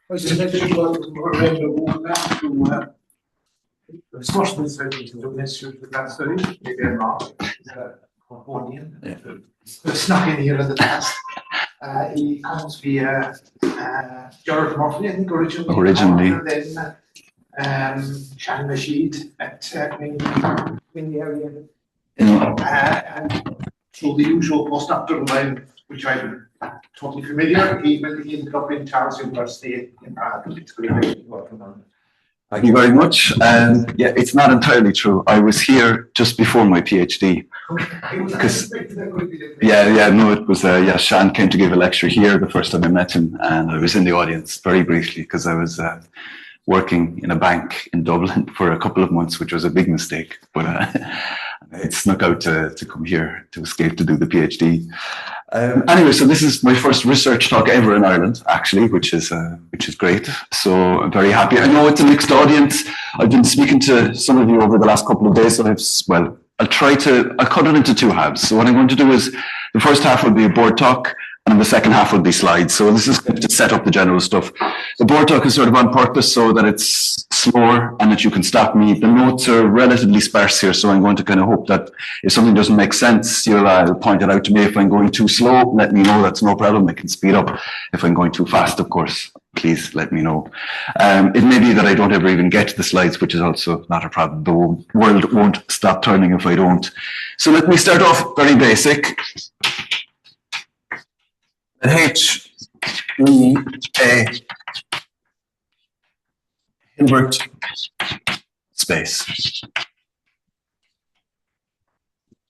Oes ydych chi'n gweld rhaid o hwnna drwy sgwrs snuck in here in the past. He comes via George Murphy, I think, originally. And then Shan Rashid at in the area. And so the usual postdoctoral line, which I'm totally familiar, he ended up in Charles University in Prague. It's great working on. Thank you very much. Yeah, it's not entirely true. I was here just before my PhD. No, it was, Shan came to give a lecture here the first time I met him, and I was in the audience very briefly because I was working in a bank in Dublin for a couple of months, which was a big mistake, but it snuck out to come here to escape to do the PhD. Anyway, so this is my first research talk ever in Ireland, actually, which is great. So I'm very happy. I know it's a mixed audience. I've been speaking to some of you over the last couple of days. So I'll cut it into two halves. So what I'm going to do is the first half will be a board talk, and the second half will be slides. So this is to set up the general stuff. The board talk is sort of on purpose so that it's slower and that you can stop me. The notes are relatively sparse here, so I'm going to kind of hope that if something doesn't make sense, you'll point it out to me. If I'm going too slow, let me know. That's no problem. I can speed up. If I'm going too fast, of course, please let me know. It may be that I don't ever even get to the slides, which is also not a problem. The world won't stop turning if I don't. So let me start off very basic. H be a Hilbert space.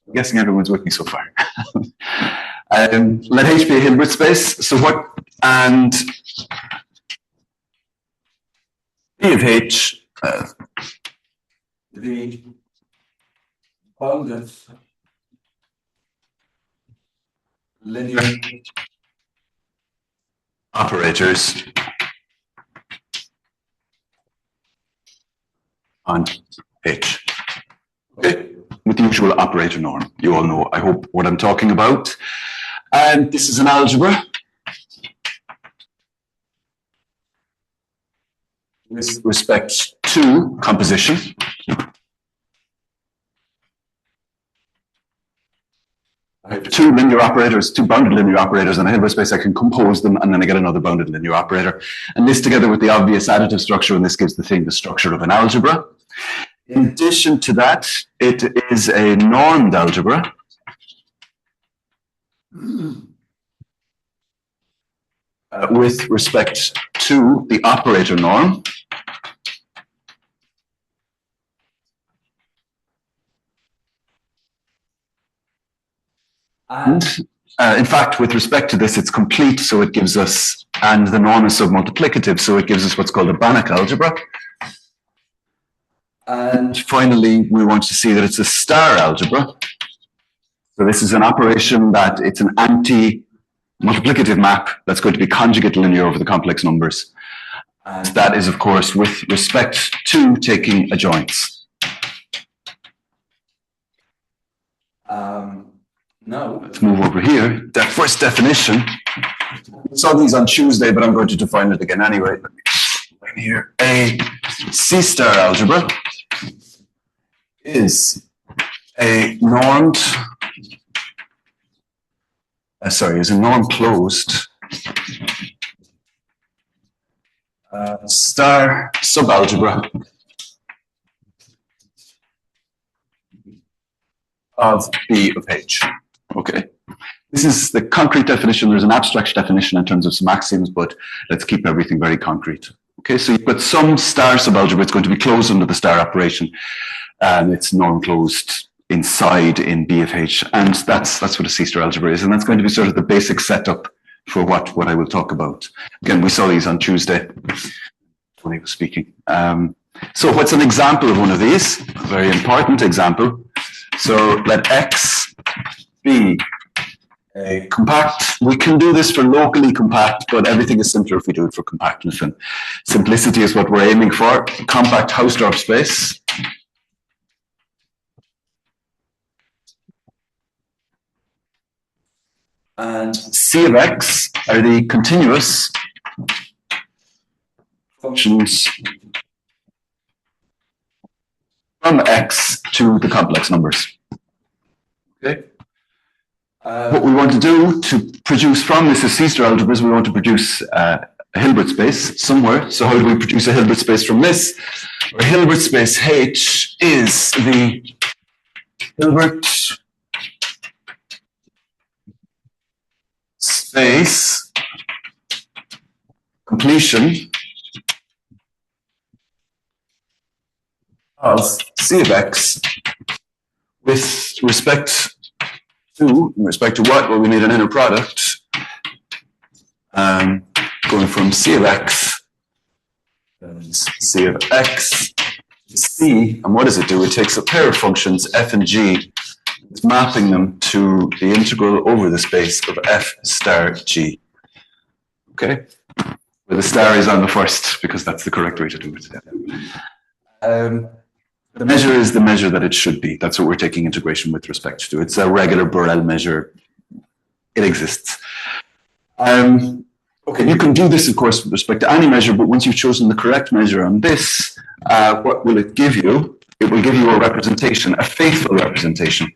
I'm guessing everyone's with me so far. Let H be a Hilbert space. So what? And B of H, the bounded linear operators on H. Okay, with the usual operator norm. You all know, I hope, what I'm talking about. And this is an algebra with respect to composition. I have two linear operators, two bounded linear operators in a Hilbert space. I can compose them, and then I get another bounded linear operator. And this, together with the obvious additive structure, and this gives the thing the structure of an algebra. In addition to that, it is a normed algebra. With respect to the operator norm. And in fact, with respect to this, it's complete, so it gives us, and the norm is submultiplicative, so it gives us what's called a Banach algebra. And finally, we want to see that it's a star algebra. So this is an operation that it's an anti-multiplicative map that's going to be conjugate linear over the complex numbers. And that is, of course, with respect to taking adjoints. Now, let's move over here. That first definition, we saw these on Tuesday, but I'm going to define it again anyway. Let me define here. A C-star algebra is a normed, is a norm-closed star subalgebra of B of H. Okay. This is the concrete definition. There's an abstract definition in terms of some axioms, but let's keep everything very concrete. Okay, so you've got some star subalgebra. It's going to be closed under the star operation, and it's norm-closed inside in B of H, and that's what a C-star algebra is, and that's going to be sort of the basic setup for what I will talk about. Again, we saw these on Tuesday. Tony was speaking. So what's an example of one of these? A very important example. So let X be a compact. We can do this for locally compact, but everything is simpler if we do it for compactness, and simplicity is what we're aiming for. Compact Hausdorff space. And C of X are the continuous functions from X to the complex numbers. Okay. What we want to do to produce from this is C-star algebras, we want to produce a Hilbert space somewhere. So how do we produce a Hilbert space from this? Our Hilbert space H is the Hilbert space completion of C of X with respect to what? Well, we need an inner product going from C of X, C of X, C, and what does it do? It takes a pair of functions, f and g, it's mapping them to the integral over the space of f star g. Okay? Where the star is on the first, because that's the correct way to do it. The measure is the measure that it should be. That's what we're taking integration with respect to. It's a regular Borel measure. It exists. Okay, you can do this, of course, with respect to any measure, but once you've chosen the correct measure on this, what will it give you? It will give you a representation, a faithful representation.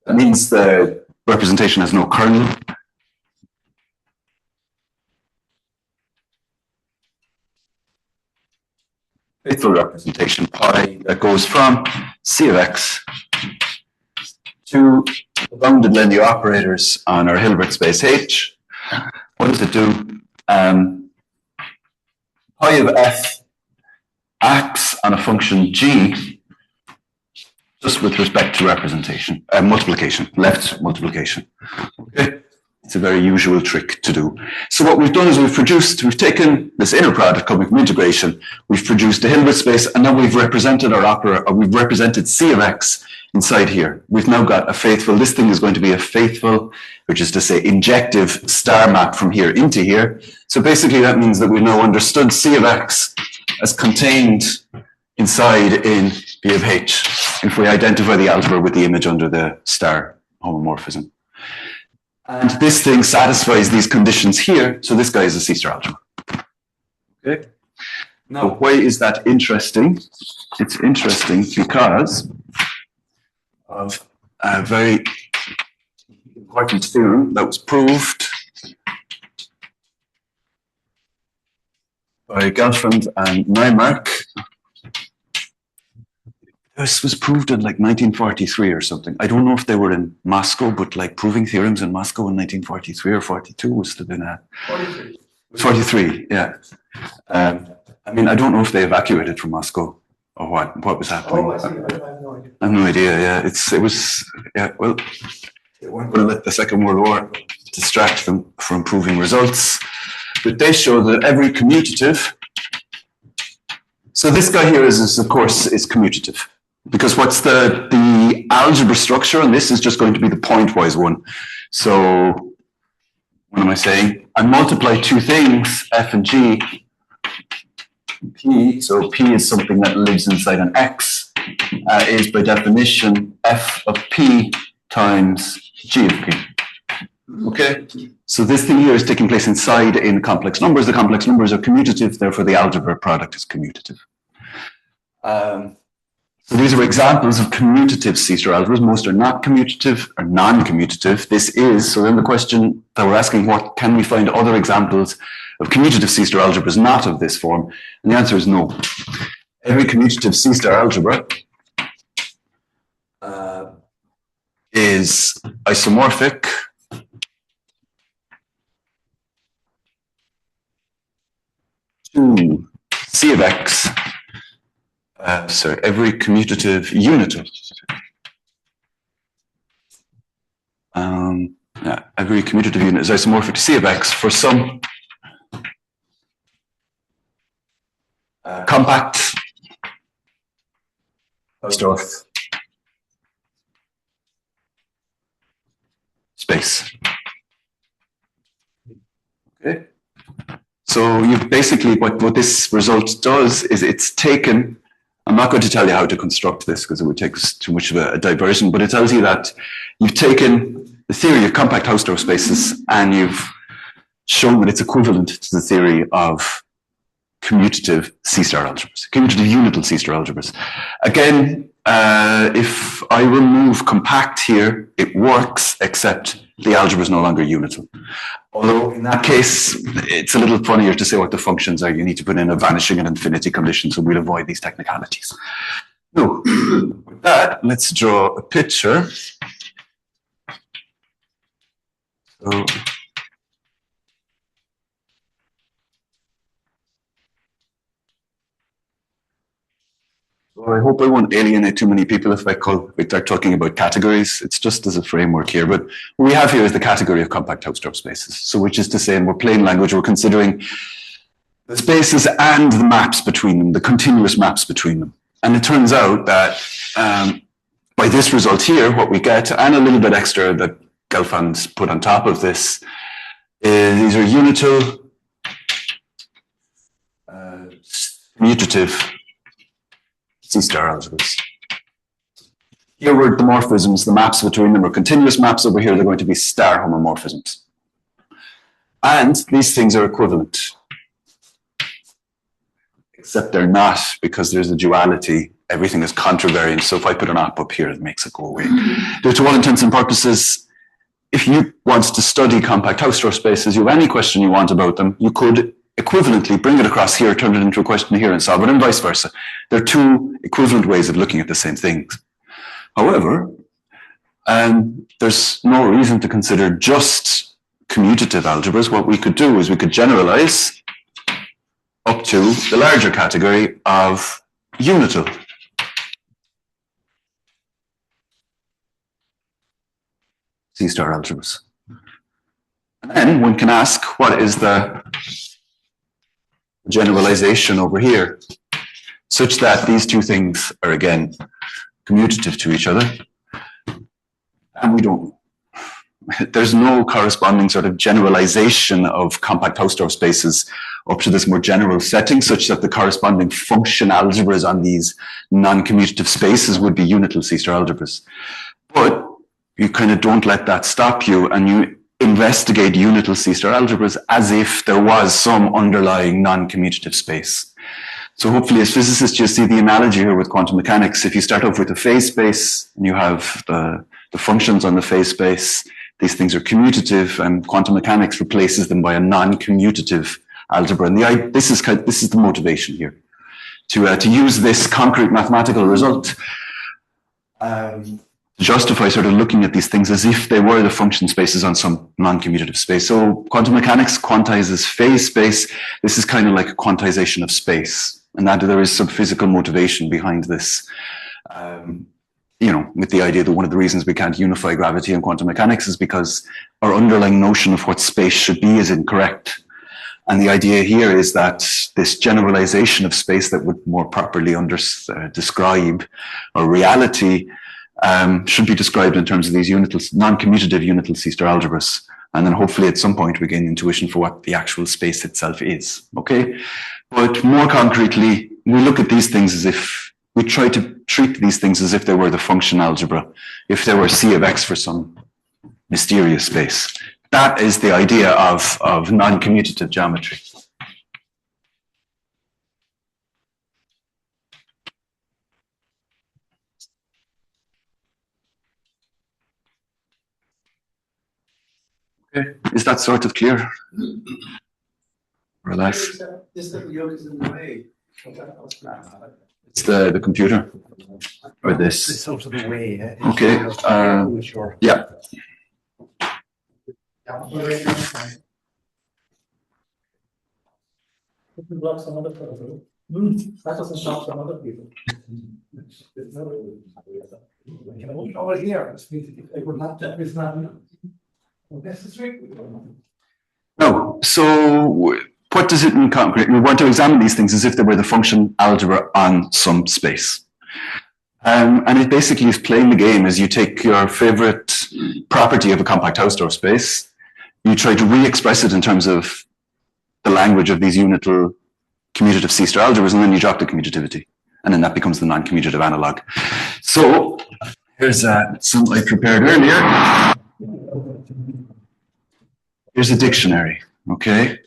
That means the representation has no kernel. Faithful representation, pi, that goes from C of X to the bounded linear operators on our Hilbert space H. What does it do? Pi of f acts on a function g just with respect to representation, multiplication, left multiplication. Okay. It's a very usual trick to do. So what we've done is we've taken this inner product coming from integration, we've produced a Hilbert space, and now we've represented our operator, or we've represented C of X inside here. We've now got a faithful, this thing is going to be a faithful, which is to say injective star map from here into here. So basically that means that we've now understood C of X as contained inside in B of H, if we identify the algebra with the image under the star homomorphism. And this thing satisfies these conditions here, so this guy is a C-star algebra. Okay. Now, why is that interesting? It's interesting because of a very important theorem that was proved by Gelfand and Neymark. This was proved in like 1943 or something. I don't know if they were in Moscow, but like proving theorems in Moscow in 1943 or 42 must have been a... 43. 43, yeah. I mean, I don't know if they evacuated from Moscow or what was happening. Oh, I see. I have no idea. I have no idea, yeah. It was, yeah, well, they weren't going to let the Second World War distract them from proving results. But they show that every commutative... So this guy here is of course, is commutative. Because what's the algebra structure on this is just going to be the pointwise one. So what am I saying? I multiply two things, f and g, p. So p is something that lives inside an x, is by definition f of p times g of p. Okay? So this thing here is taking place inside in complex numbers. The complex numbers are commutative, therefore the algebra product is commutative. So these are examples of commutative C-star algebras. Most are not commutative or non-commutative. This is, so then the question that we're asking, what can we find other examples of commutative C-star algebras not of this form? And the answer is no. Every commutative C-star algebra is isomorphic to C of X. Every commutative unit of every commutative unit is isomorphic to C of X for some compact Hausdorff space. Okay. So you basically what this result does is it's taken. I'm not going to tell you how to construct this because it would take too much of a diversion, but it tells you that you've taken the theory of compact Hausdorff spaces and you've shown that it's equivalent to the theory of commutative C-star algebras, commutative unital C-star algebras. Again, if I remove compact here, it works, except the algebra is no longer unital. Although in that case, it's a little funnier to say what the functions are. You need to put in a vanishing and infinity condition, so we'll avoid these technicalities. So, with that, let's draw a picture. So I hope I won't alienate too many people if we start talking about categories. It's just as a framework here. But what we have here is the category of compact Hausdorff spaces. So which is to say, in more plain language, we're considering the spaces and the maps between them, the continuous maps between them. And it turns out that by this result here, what we get, and a little bit extra that Gelfand put on top of this, is these are unital, commutative C-star algebras. Here were the morphisms, the maps between them are continuous maps. Over here, they're going to be star homomorphisms. And these things are equivalent. Except they're not, because there's a duality. Everything is contravariant. So if I put an op up here, it makes it go away. To all intents and purposes, if you want to study compact Hausdorff spaces, you have any question you want about them, you could equivalently bring it across here, turn it into a question here and solve it, and vice versa. There are two equivalent ways of looking at the same things. However, there's no reason to consider just commutative algebras. What we could do is we could generalize up to the larger category of unital. C-star algebras. And then one can ask, what is the generalization over here, such that these two things are again commutative to each other? And we don't. There's no corresponding sort of generalization of compact Hausdorff spaces up to this more general setting, such that the corresponding function algebras on these non-commutative spaces would be unital C-star algebras. But you kind of don't let that stop you, and you investigate unital C-star algebras as if there was some underlying non-commutative space. So hopefully as physicists you see the analogy here with quantum mechanics. If you start off with a phase space and you have the functions on the phase space, these things are commutative, and quantum mechanics replaces them by a non-commutative algebra. And this is the motivation here, to use this concrete mathematical result justify sort of looking at these things as if they were the function spaces on some non-commutative space. So quantum mechanics quantizes phase space. This is kind of like a quantization of space, and that there is some physical motivation behind this. With the idea that one of the reasons we can't unify gravity in quantum mechanics is because our underlying notion of what space should be is incorrect. And the idea here is that this generalization of space that would more properly describe our reality should be described in terms of these non-commutative unital C-star algebras. And then hopefully at some point we gain intuition for what the actual space itself is. Okay? But more concretely, we look at these things as if we try to treat these things as if they were the function algebra, if they were C of X for some mysterious space. That is the idea of non-commutative geometry. Okay. Is that sort of clear? Or less? It's the computer. Or this. It's sort of the way. Okay. Yeah. That doesn't stop some other people. Over here, it's not necessary. No. So what does it mean concrete? We want to examine these things as if they were the function algebra on some space. And it basically is playing the game as you take your favorite property of a compact Hausdorff space, you try to re-express it in terms of the language of these unital commutative C-star algebras, and then you drop the commutativity. And then that becomes the non-commutative analog. So here's some I prepared earlier. Here's a dictionary. Okay,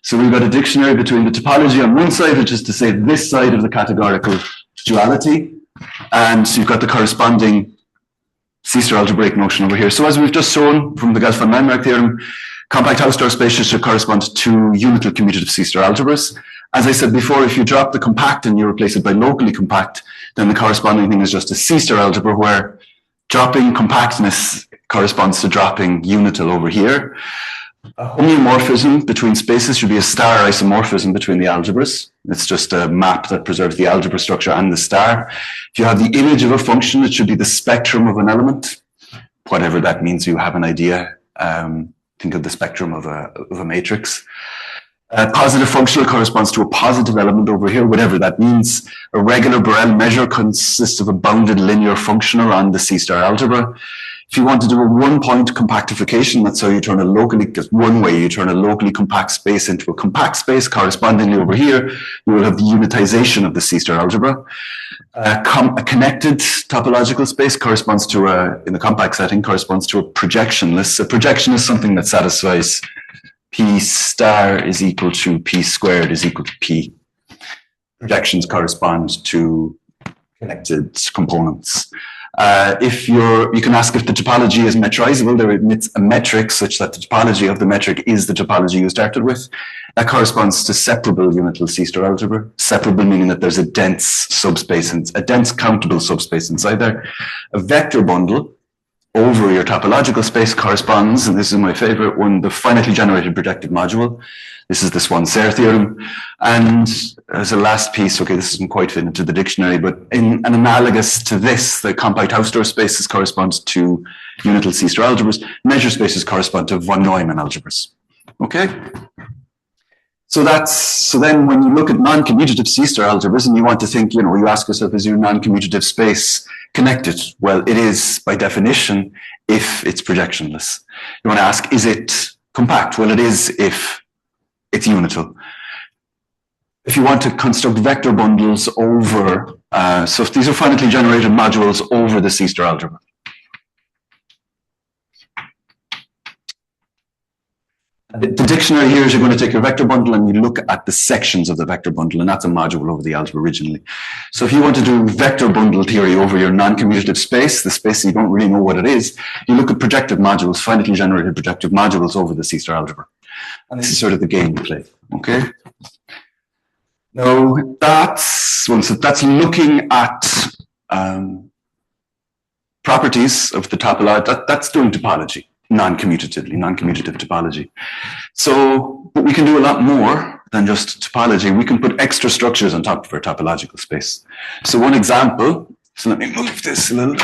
so we've got a dictionary between the topology on one side, which is to say this side of the categorical duality, and so you've got the corresponding C-star algebraic notion over here. So as we've just shown from the Gelfand theorem, compact Hausdorff spaces should correspond to unital commutative C-star algebras. As I said before, if you drop the compact and you replace it by locally compact, then the corresponding thing is just a C-star algebra where dropping compactness corresponds to dropping unital over here. A homeomorphism between spaces should be a star isomorphism between the algebras. It's just a map that preserves the algebra structure and the star. If you have the image of a function, it should be the spectrum of an element. Whatever that means, you have an idea. Think of the spectrum of a matrix. Positive functional corresponds to a positive element over here, whatever that means. A regular Borel measure consists of a bounded linear functional on the C-star algebra. If you want to do a one-point compactification, that's how you turn a locally, just one way, you turn a locally compact space into a compact space. Correspondingly over here, you will have the unitization of the C-star algebra. A connected topological space corresponds to in the compact setting, corresponds to a projectionless. A projection is something that satisfies P star is equal to P squared is equal to P. Projections correspond to connected components. You can ask if the topology is metrizable. There admits a metric such that the topology of the metric is the topology you started with. That corresponds to separable unital C-star algebra. Separable meaning that there's a dense subspace, a dense countable subspace inside there. A vector bundle over your topological space corresponds, and this is my favorite one, the finitely generated projective module. This is the Swan-Serre theorem. And as a last piece, okay, this doesn't quite fit into the dictionary, but in an analogous to this, the compact Hausdorff spaces correspond to unital C-star algebras. Measure spaces correspond to von Neumann algebras. Okay? So then when you look at non-commutative C-star algebras and you want to think, you ask yourself, is your non-commutative space connected? Well, it is by definition if it's projectionless. You want to ask, is it compact? Well, it is if it's unital. If you want to construct vector bundles over, so if these are finitely generated modules over the C-star algebra. The dictionary here is you're going to take your vector bundle and you look at the sections of the vector bundle, and that's a module over the algebra originally. So if you want to do vector bundle theory over your non-commutative space, the space you don't really know what it is, you look at projective modules, finitely generated projective modules over the C-star algebra. And this is sort of the game you play, okay? Now, that's looking at properties of the topology. That's doing topology. Non-commutative topology. So, but we can do a lot more than just topology. We can put extra structures on top of our topological space. So one example, so let me move this a little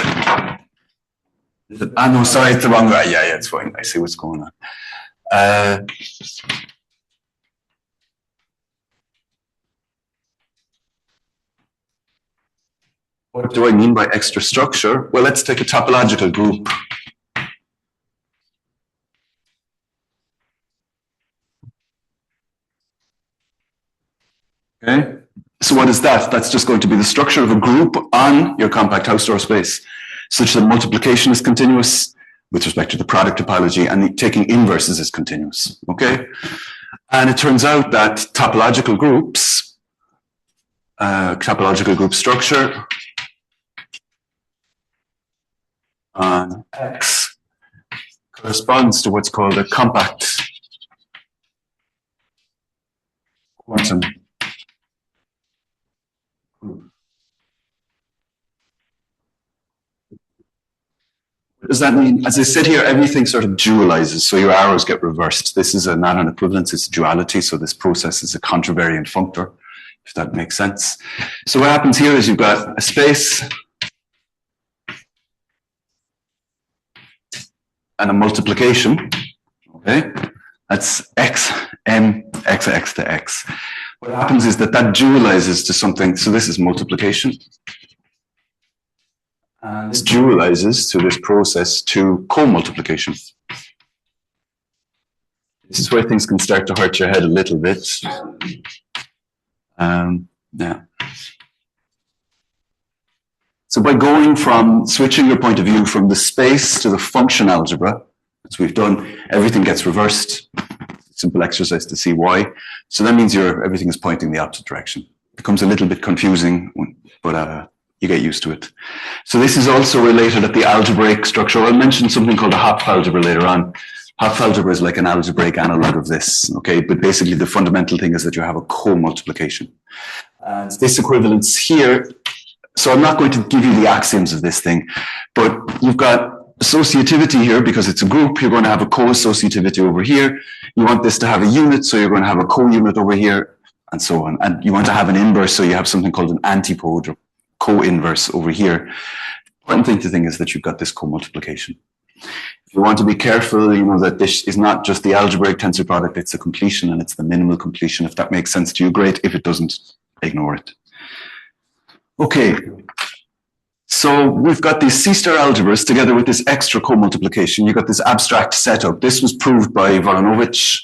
bit. No, sorry, it's the wrong way. Yeah, it's fine. I see what's going on. What do I mean by extra structure? Well, let's take a topological group. Okay, so what is that? That's just going to be the structure of a group on your compact Hausdorff space, such that multiplication is continuous with respect to the product topology, and taking inverses is continuous. Okay, and it turns out that topological group structure on X corresponds to what's called a compact quantum. What does that mean? As I said here, everything sort of dualizes, so your arrows get reversed. This is not an equivalence, it's a duality, so this process is a contravariant functor, if that makes sense. So what happens here is you've got a space and a multiplication, okay? That's x, m, x to x. What happens is that dualizes to something, so this is multiplication. And this dualizes to this process to co-multiplication. This is where things can start to hurt your head a little bit. Yeah. So by switching your point of view from the space to the function algebra, as we've done, everything gets reversed. simple exercise to see why. So that means everything is pointing the opposite direction. It becomes a little bit confusing, but you get used to it. So this is also related at the algebraic structure. I'll mention something called a Hopf algebra later on. Hopf algebra is like an algebraic analog of this, okay? But basically the fundamental thing is that you have a co-multiplication. And this equivalence here, so I'm not going to give you the axioms of this thing, but you've got associativity here because it's a group. You're going to have a co-associativity over here. You want this to have a unit, so you're going to have a co-unit over here, and so on. And you want to have an inverse, so you have something called an antipode or co-inverse over here. The important thing to think is that you've got this co-multiplication. If you want to be careful, you know that this is not just the algebraic tensor product, it's a completion and it's the minimal completion. If that makes sense to you, great. If it doesn't, ignore it. Okay, so we've got these C-star algebras together with this extra co-multiplication. You've got this abstract setup. This was proved by Voronowicz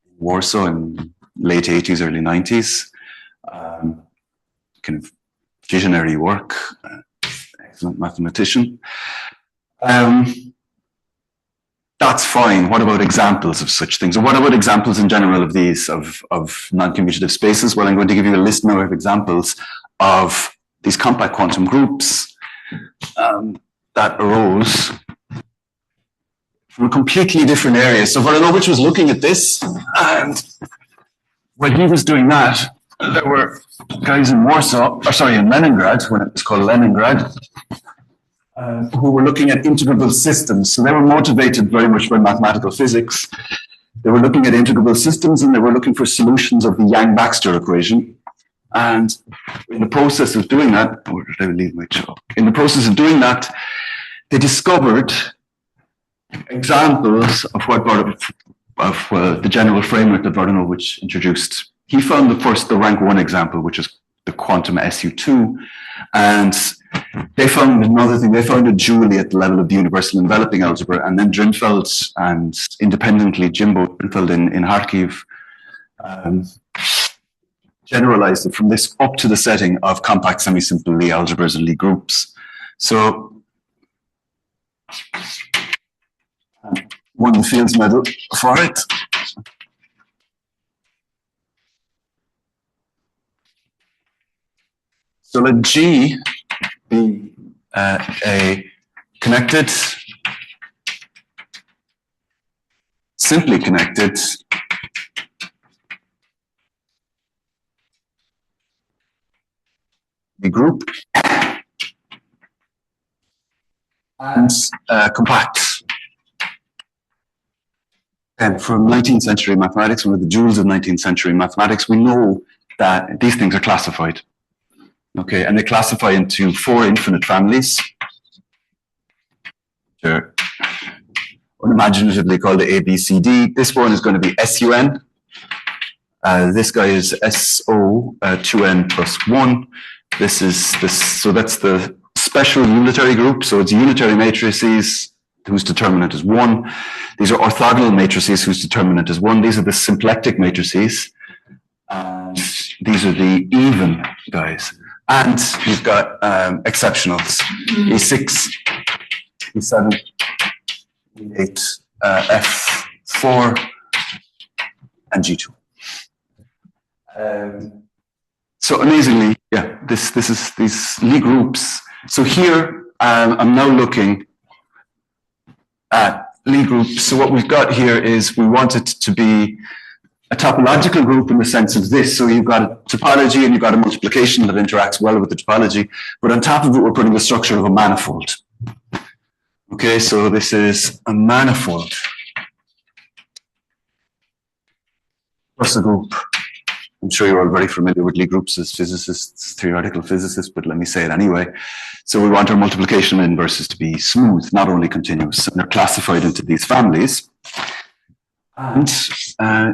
in Warsaw in late 80s, early 90s. Kind of visionary work. Excellent mathematician. That's fine. What about examples of such things? Or what about examples in general of these, of non-commutative spaces? Well, I'm going to give you a list now of examples of these compact quantum groups that arose from a completely different area. So Voronowicz was looking at this, and when he was doing that, there were guys in Warsaw, or sorry, in Leningrad, when it was called Leningrad, who were looking at integrable systems. So they were motivated very much by mathematical physics. They were looking at integrable systems and they were looking for solutions of the Yang-Baxter equation. And in the process of doing that, or did I leave my chalk? In the process of doing that, they discovered examples of the general framework that Voronowicz introduced. He found the rank 1 example, which is the quantum SU2, and they found another thing. They found a dually at the level of the universal enveloping algebra, and then Drinfeld and independently Jimbo Drinfeld in Kharkiv generalized it from this up to the setting of compact semi-simple Lie algebras and Lie groups. So won the Fields Medal for it. So let G be a connected, simply connected group and compact. And from 19th century mathematics, one of the jewels of 19th century mathematics, we know that these things are classified. Okay, and they classify into 4 infinite families. They're unimaginatively called the A, B, C, D. This one is going to be SUN. This guy is SO, 2n plus 1. So that's the special unitary group. So it's unitary matrices whose determinant is 1. These are orthogonal matrices whose determinant is 1. These are the symplectic matrices. And these are the even guys. And you've got exceptionals, E6, E7, E8, F4, and G2. So amazingly, yeah, this is these Lie groups. So here I'm now looking at Lie groups. So what we've got here is we want it to be a topological group in the sense of this. So you've got a topology and you've got a multiplication that interacts well with the topology. But on top of it, we're putting the structure of a manifold. Okay, so this is a manifold plus a group. I'm sure you're all very familiar with Lie groups as physicists, theoretical physicists, but let me say it anyway. So we want our multiplication of inverses to be smooth, not only continuous. And they're classified into these families. And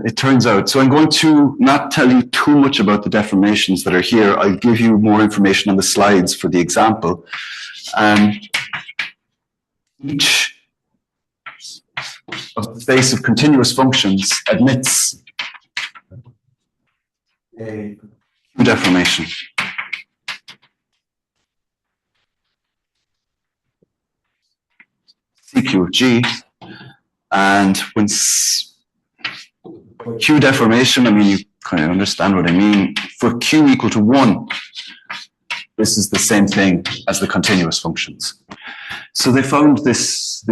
it turns out, so I'm going to not tell you too much about the deformations that are here. I'll give you more information on the slides for the example. Each of the space of continuous functions admits a q-deformation. CQ of G. And when q deformation, I mean, you kind of understand what I mean. For q equal to 1, this is the same thing as the continuous functions. So they found this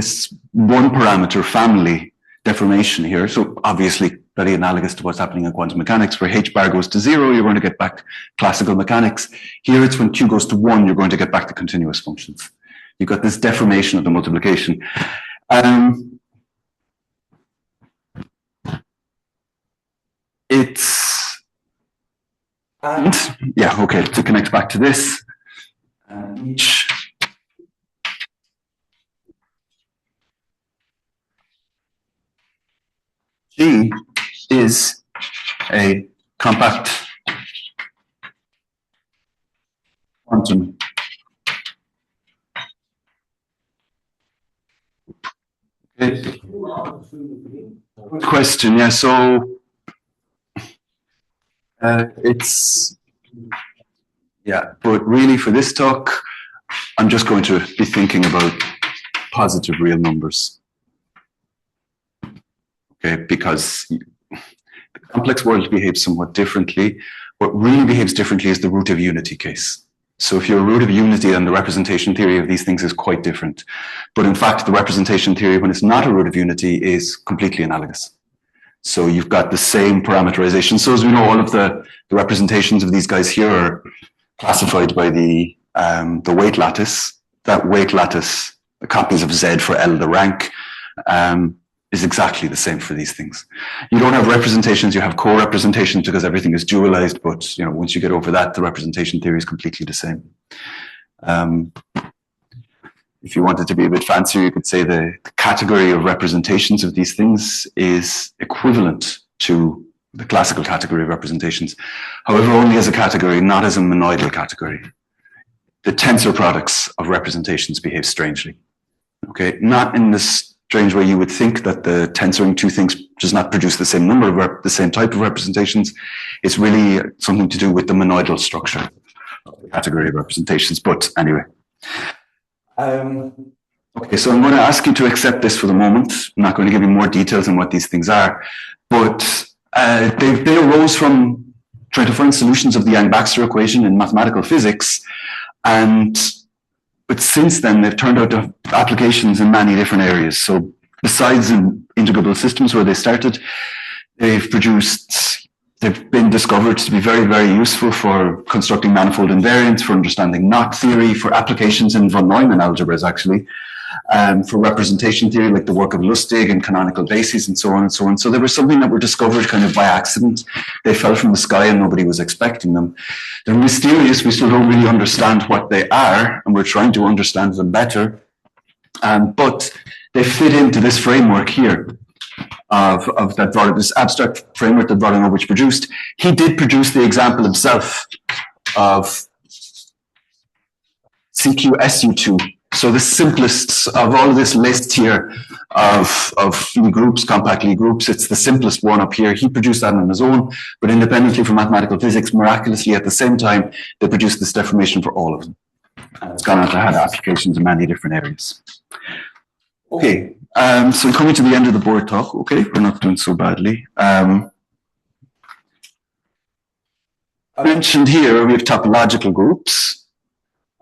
one parameter family deformation here. So obviously very analogous to what's happening in quantum mechanics, where h bar goes to 0, you're going to get back classical mechanics. Here it's when q goes to 1, you're going to get back the continuous functions. You've got this deformation of the multiplication. To connect back to this, G is a compact quantum good question. Yeah, so but really for this talk, I'm just going to be thinking about positive real numbers. Okay, because the complex world behaves somewhat differently. What really behaves differently is the root of unity case. So if you're a root of unity, then the representation theory of these things is quite different. But in fact, the representation theory, when it's not a root of unity, is completely analogous. So you've got the same parameterization. So as we know, all of the representations of these guys here are classified by the weight lattice. That weight lattice, the copies of Z for L, the rank, is exactly the same for these things. You don't have representations, you have co-representations because everything is dualized, but you know, once you get over that, the representation theory is completely the same. If you wanted to be a bit fancier, you could say the category of representations of these things is equivalent to the classical category of representations. However, only as a category, not as a monoidal category. The tensor products of representations behave strangely. Okay, not in this strange way you would think that the tensoring two things does not produce the same number of the same type of representations. It's really something to do with the monoidal structure of the category of representations. But anyway. Okay, so I'm going to ask you to accept this for the moment. I'm not going to give you more details on what these things are, but they arose from trying to find solutions of the Yang-Baxter equation in mathematical physics, but since then they've turned out to have applications in many different areas. So besides in integrable systems where they started, they've been discovered to be very, very useful for constructing manifold invariants, for understanding knot theory, for applications in von Neumann algebras, actually, for representation theory, like the work of Lustig and canonical bases and so on and so on. So they were something that were discovered kind of by accident. They fell from the sky and nobody was expecting them. They're mysterious. We still don't really understand what they are, and we're trying to understand them better. But they fit into this framework here. Of that this abstract framework that Brodinovich produced. He did produce the example himself of CQSU2. So the simplest of all of this list here of Lie groups, compact Lie groups, it's the simplest one up here. He produced that on his own, but independently from mathematical physics, miraculously at the same time, they produced this deformation for all of them. And it's gone on to have applications in many different areas. Okay. So coming to the end of the board talk, okay, we're not doing so badly. I mentioned here we have topological groups,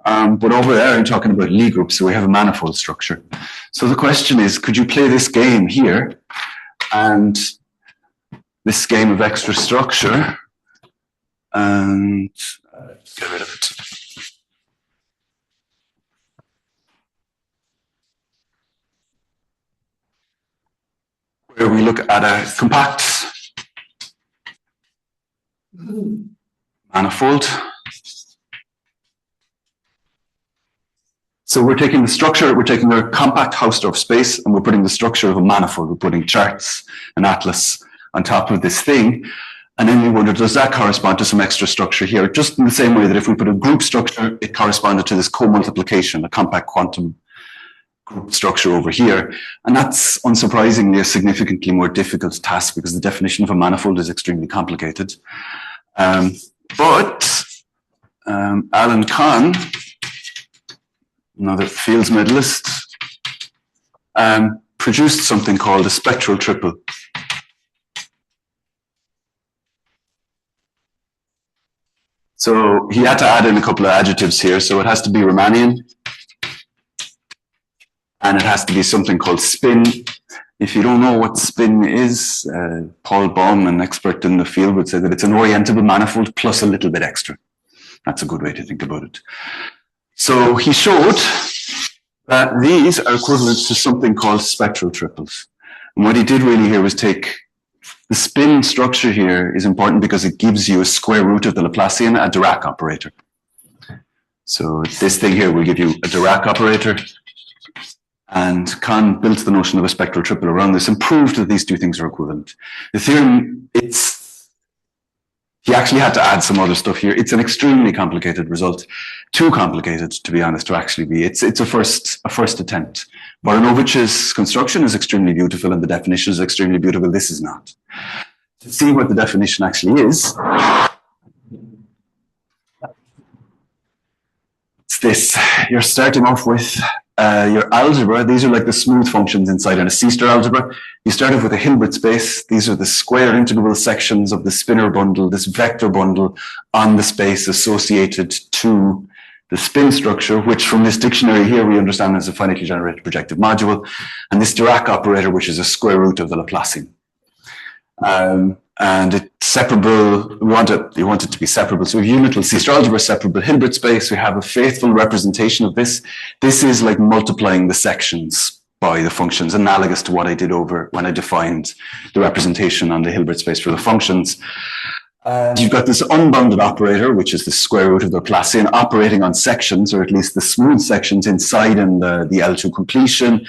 but over there I'm talking about Lie groups, so we have a manifold structure. So the question is, could you play this game here and this game of extra structure and get rid of it. Where we look at a compact manifold. So we're taking the structure, we're taking a compact Hausdorff space, and we're putting the structure of a manifold. We're putting charts, an atlas on top of this thing. And then we wonder, does that correspond to some extra structure here? Just in the same way that if we put a group structure, it corresponded to this co-multiplication, a compact quantum group structure over here. And that's unsurprisingly a significantly more difficult task because the definition of a manifold is extremely complicated. But Alain Connes, another Fields medalist, produced something called a spectral triple. So he had to add in a couple of adjectives here. So it has to be Riemannian, and it has to be something called spin. If you don't know what spin is, Paul Baum, an expert in the field, would say that it's an orientable manifold plus a little bit extra. That's a good way to think about it. So he showed that these are equivalent to something called spectral triples. And what he did really here was take the spin structure here is important because it gives you a square root of the Laplacian, a Dirac operator. So this thing here will give you a Dirac operator. And Connes built the notion of a spectral triple around this and proved that these two things are equivalent. The theorem, he actually had to add some other stuff here. It's an extremely complicated result. Too complicated, to be honest, to actually be. It's a first attempt. Voronovich's construction is extremely beautiful and the definition is extremely beautiful. This is not. To see what the definition actually is, it's this. You're starting off with your algebra. These are like the smooth functions inside in a C-star algebra. You start off with a Hilbert space. These are the square integrable sections of the spinor bundle, this vector bundle on the space associated to the spin structure, which from this dictionary here we understand as a finitely generated projective module, and this Dirac operator, which is a square root of the Laplacian. And it's separable. We want it to be separable. So we have unital C-star algebra, separable Hilbert space. We have a faithful representation of this. This is like multiplying the sections by the functions, analogous to what I did over when I defined the representation on the Hilbert space for the functions. You've got this unbounded operator, which is the square root of the Laplacian, operating on sections, or at least the smooth sections inside in the L2 completion.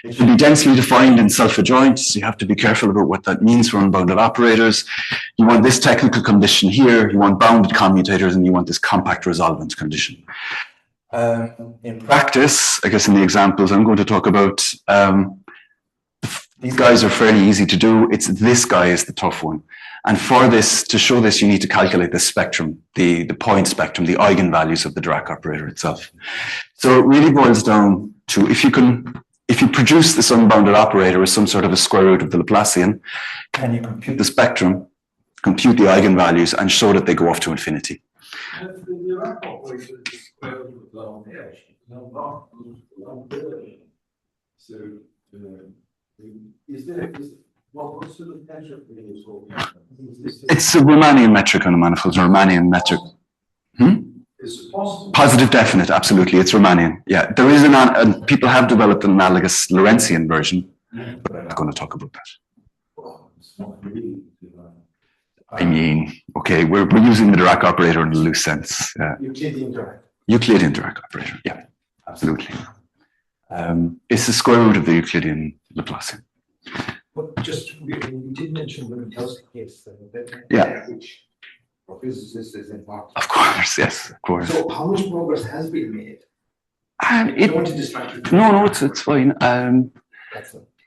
It can be densely defined in self-adjoint, so you have to be careful about what that means for unbounded operators. You want this technical condition here, you want bounded commutators, and you want this compact resolvent condition. In practice, I guess in the examples I'm going to talk about, these guys are fairly easy to do. It's this guy is the tough one. And for this, to show this, you need to calculate the spectrum, the point spectrum, the eigenvalues of the Dirac operator itself. So it really boils down to if you produce this unbounded operator as some sort of a square root of the Laplacian, can you compute the spectrum, compute the eigenvalues, and show that they go off to infinity? The Dirac operator is the square root of the So is there what's the potential for this? It's a Riemannian metric on the manifolds, a Riemannian metric. It's possible. Positive definite, absolutely. It's Riemannian. Yeah, there is people have developed an analogous Lorentzian version, but I'm not going to talk about that. Well, it's not really. I mean, okay, we're using the Dirac operator in a loose sense. Euclidean Dirac. Euclidean Dirac operator, yeah, absolutely. It's the square root of the Euclidean Laplacian. But just, you did mention the Minkowski case, yeah. Which for physicists is important. Of course, yes, of course. So how much progress has been made? I don't want to distract you. No, it's fine.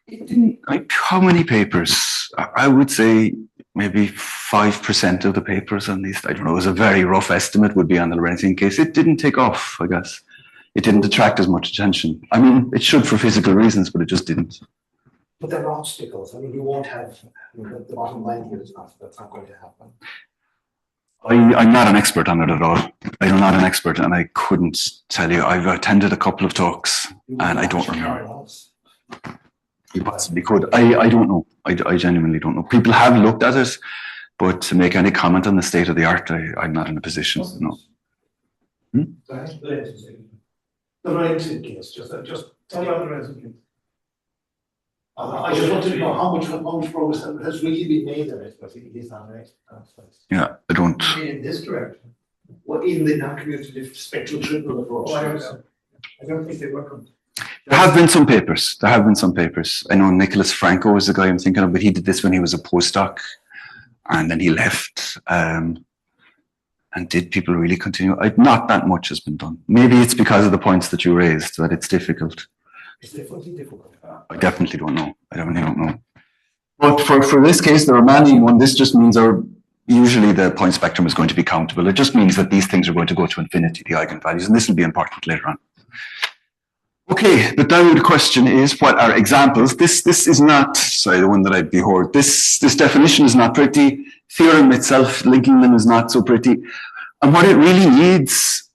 It didn't, how many papers? I would say maybe 5% of the papers on these, I don't know, it was a very rough estimate, would be on the Lorentzian case. It didn't take off, I guess. It didn't attract as much attention. I mean, it should for physical reasons, but it just didn't. But there are obstacles. I mean, you won't have, the bottom line here is that's not going to happen. I'm not an expert on it at all. I'm not an expert, and I couldn't tell you. I've attended a couple of talks, and I don't remember. You possibly could. I don't know. I genuinely don't know. People have looked at it, but to make any comment on the state of the art, I'm not in a position. No. The Lorentzian case. Just tell me about the Lorentzian case. I just want to know how much progress has really been made in it, but it is not an expert. Yeah, I don't. In this direction, in the non-commutative spectral triple approach. I don't think they work. There have been some papers. I know Nicholas Franco is the guy I'm thinking of, but he did this when he was a postdoc, and then he left. And did people really continue? Not that much has been done. Maybe it's because of the points that you raised that it's difficult. It's definitely difficult. I definitely don't know. But for this case, the Riemannian one, this just means usually the point spectrum is going to be countable. It just means that these things are going to go to infinity, the eigenvalues, and this will be important later on. Okay, but now the question is, what are examples? This is not, sorry, the one that I behold. This definition is not pretty. Theorem itself, linking them, is not so pretty. And what it really needs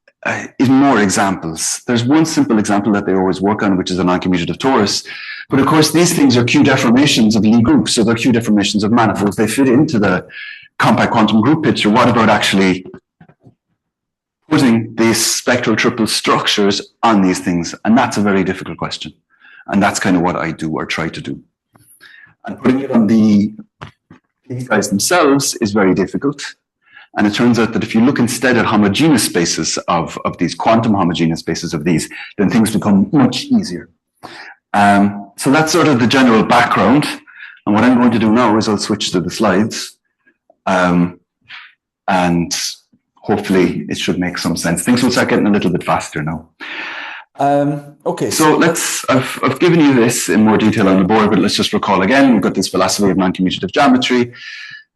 is more examples. There's one simple example that they always work on, which is a non-commutative torus. But of course, these things are q-deformations of Lie groups, so they're q-deformations of manifolds. They fit into the compact quantum group picture. What about actually putting these spectral triple structures on these things? And that's a very difficult question. And that's kind of what I do, or try to do. And putting it on these guys themselves is very difficult. And it turns out that if you look instead at homogeneous spaces of these, quantum homogeneous spaces of these, then things become much easier. So that's sort of the general background. And what I'm going to do now is I'll switch to the slides. And hopefully it should make some sense. Things will start getting a little bit faster now. Okay, so I've given you this in more detail on the board, but let's just recall again. We've got this philosophy of non-commutative geometry,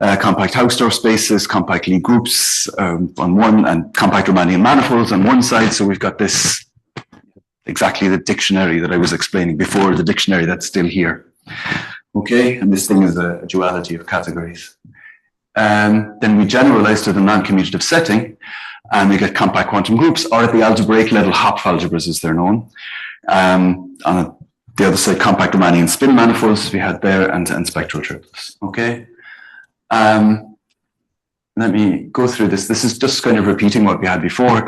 compact Hausdorff spaces, compact Lie groups on one, and compact Riemannian manifolds on one side. So we've got this, exactly the dictionary that I was explaining before, the dictionary that's still here. Okay, and this thing is a duality of categories. Then we generalize to the non-commutative setting, and we get compact quantum groups, or at the algebraic level, Hopf algebras as they're known. On the other side, compact Riemannian spin manifolds we had there, and spectral triples. Okay. Let me go through this. This is just kind of repeating what we had before.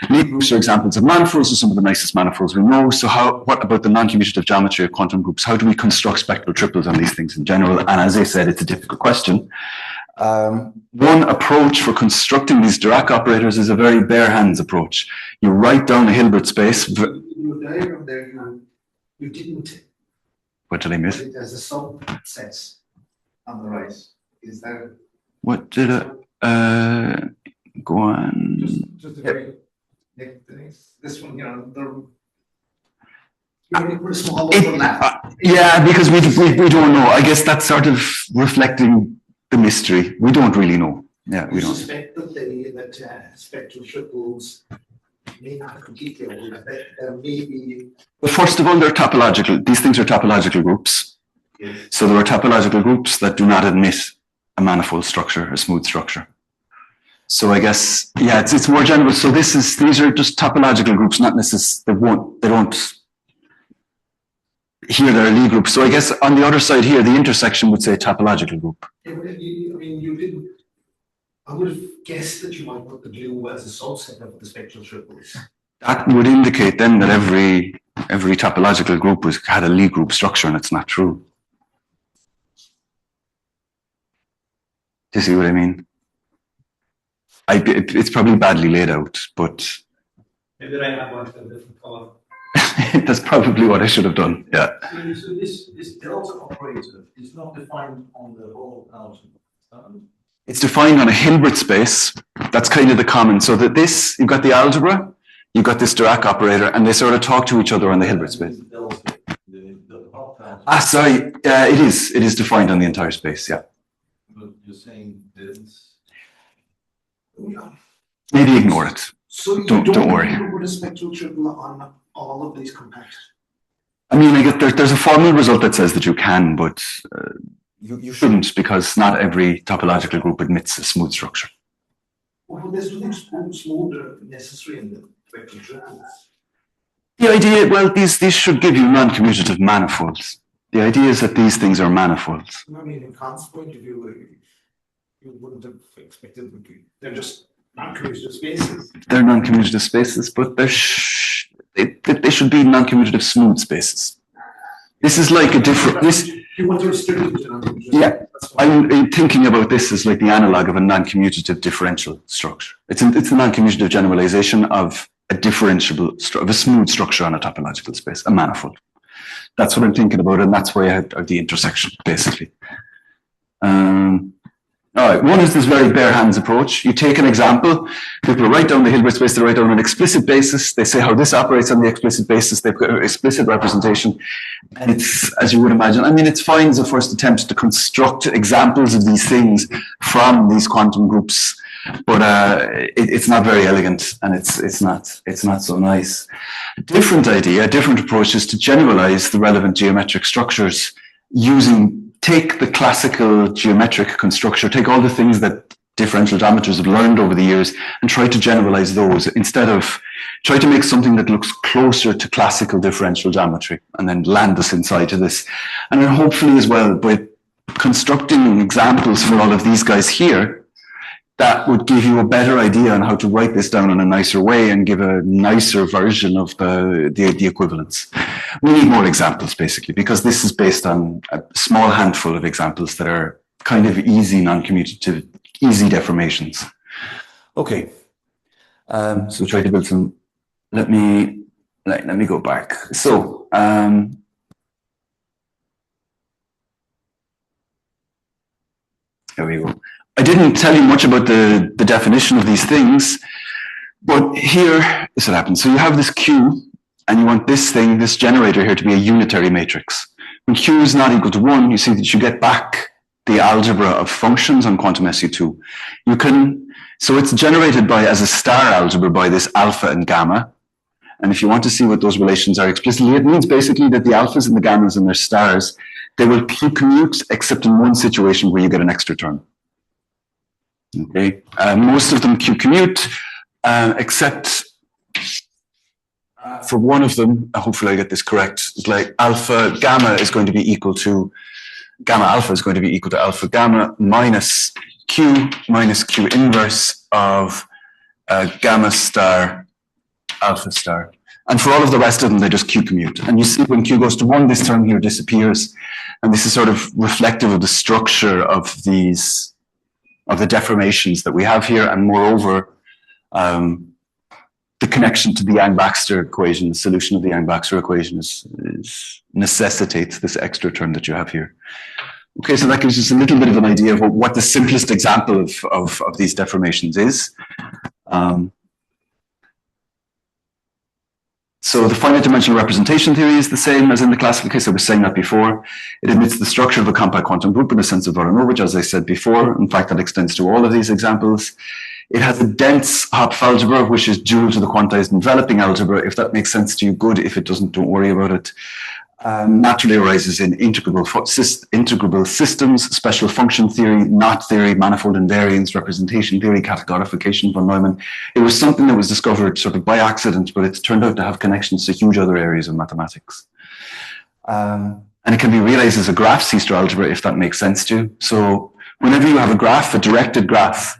Lie groups are examples of manifolds, are some of the nicest manifolds we know. So what about the non-commutative geometry of quantum groups? How do we construct spectral triples on these things in general? And as I said, it's a difficult question. One approach for constructing these Dirac operators is a very bare hands approach. You write down a Hilbert space. Your diagram there, you didn't. What did I miss? There's a subset on the right. Is there? What did I? Go on. Just a very, this one, we're small overlap. Yeah, because we don't know. I guess that's sort of reflecting the mystery. We don't really know. Yeah, we don't. Suspect that spectral triples may not completely overlap. There may be. But first of all, they're topological. These things are topological groups. Yes. So there are topological groups that do not admit a manifold structure, a smooth structure. So I guess, yeah, it's more general. So these are just topological groups, not necessarily, they don't, here they're Lie groups. So I guess on the other side here, the intersection would say topological group. Yeah, you didn't, I would have guessed that you might put the blue as a subset of the spectral triples. That would indicate then that every topological group had a Lie group structure, and it's not true. Do you see what I mean? It's probably badly laid out, but maybe I have one a different color. That's probably what I should have done. Yeah. So this delta operator is not defined on the whole algebra. It's defined on a Hilbert space. That's kind of the common. So that you've got the algebra, you've got this Dirac operator, and they sort of talk to each other on the Hilbert space. Sorry. It is defined on the entire space. Yeah. But you're saying this. Maybe ignore it. So don't worry. Put a spectral triple on all of these compact. I mean, I get there's a formal result that says that you can, but you shouldn't, because not every topological group admits a smooth structure. Well, there's nothing smooth necessary in the spectral triples. The idea, well, these should give you non-commutative manifolds. The idea is that these things are manifolds. I mean, in Kant's point of view, you wouldn't have expected them to be. They're just non-commutative spaces. They're non-commutative spaces, but they should be non-commutative smooth spaces. This is like a different. You want to restrict it to non-commutative. Yeah, I'm thinking about this as like the analog of a non-commutative differential structure. It's a non-commutative generalization of a differentiable of a smooth structure on a topological space, a manifold. That's what I'm thinking about, and that's why I have the intersection, basically. All right, one is this very bare hands approach. You take an example, people write down the Hilbert space, they write down an explicit basis, they say how this operates on the explicit basis, they've got an explicit representation, and it's, as you would imagine, I mean, it's fine as a first attempt to construct examples of these things from these quantum groups but it's not very elegant, and it's not so nice. A different idea, a different approach is to generalize the relevant geometric structures take the classical geometric constructor, take all the things that differential geometers have learned over the years and try to generalize those instead of try to make something that looks closer to classical differential geometry and then land us inside to this. And then hopefully as well, by constructing examples for all of these guys here, that would give you a better idea on how to write this down in a nicer way and give a nicer version of the equivalence. We need more examples, basically, because this is based on a small handful of examples that are kind of easy non-commutative, easy deformations. Okay, so try to build some. Let me go back. So. There we go. I didn't tell you much about the definition of these things, but here is what happens. So you have this Q, and you want this generator here to be a unitary matrix. When Q is not equal to 1, you see that you get back the algebra of functions on quantum SU2. So it's generated as a star algebra by this alpha and gamma. And if you want to see what those relations are explicitly, it means basically that the alphas and the gammas and their stars, they will q-commute except in one situation where you get an extra term. Okay, most of them q-commute, except for one of them, hopefully I get this correct, it's like gamma alpha is going to be equal to alpha gamma minus q inverse of gamma star alpha star. And for all of the rest of them, they just q-commute. And you see when q goes to 1, this term here disappears. And this is sort of reflective of the structure of the deformations that we have here. And moreover, the connection to the Yang-Baxter equation, the solution of the Yang-Baxter equation necessitates this extra term that you have here. Okay, so that gives us a little bit of an idea of what the simplest example of these deformations is. So the finite dimensional representation theory is the same as in the classical case. I was saying that before. It admits the structure of a compact quantum group in the sense of Voronov, as I said before. In fact, that extends to all of these examples. It has a dense Hopf algebra, which is dual to the quantized enveloping algebra. If that makes sense to you, good. If it doesn't, don't worry about it. Naturally arises in integrable systems, special function theory, knot theory, manifold invariance, representation theory, categorification, von Neumann. It was something that was discovered sort of by accident, but it's turned out to have connections to huge other areas of mathematics. And it can be realized as a graph C-star algebra, if that makes sense to you. So whenever you have a graph, a directed graph,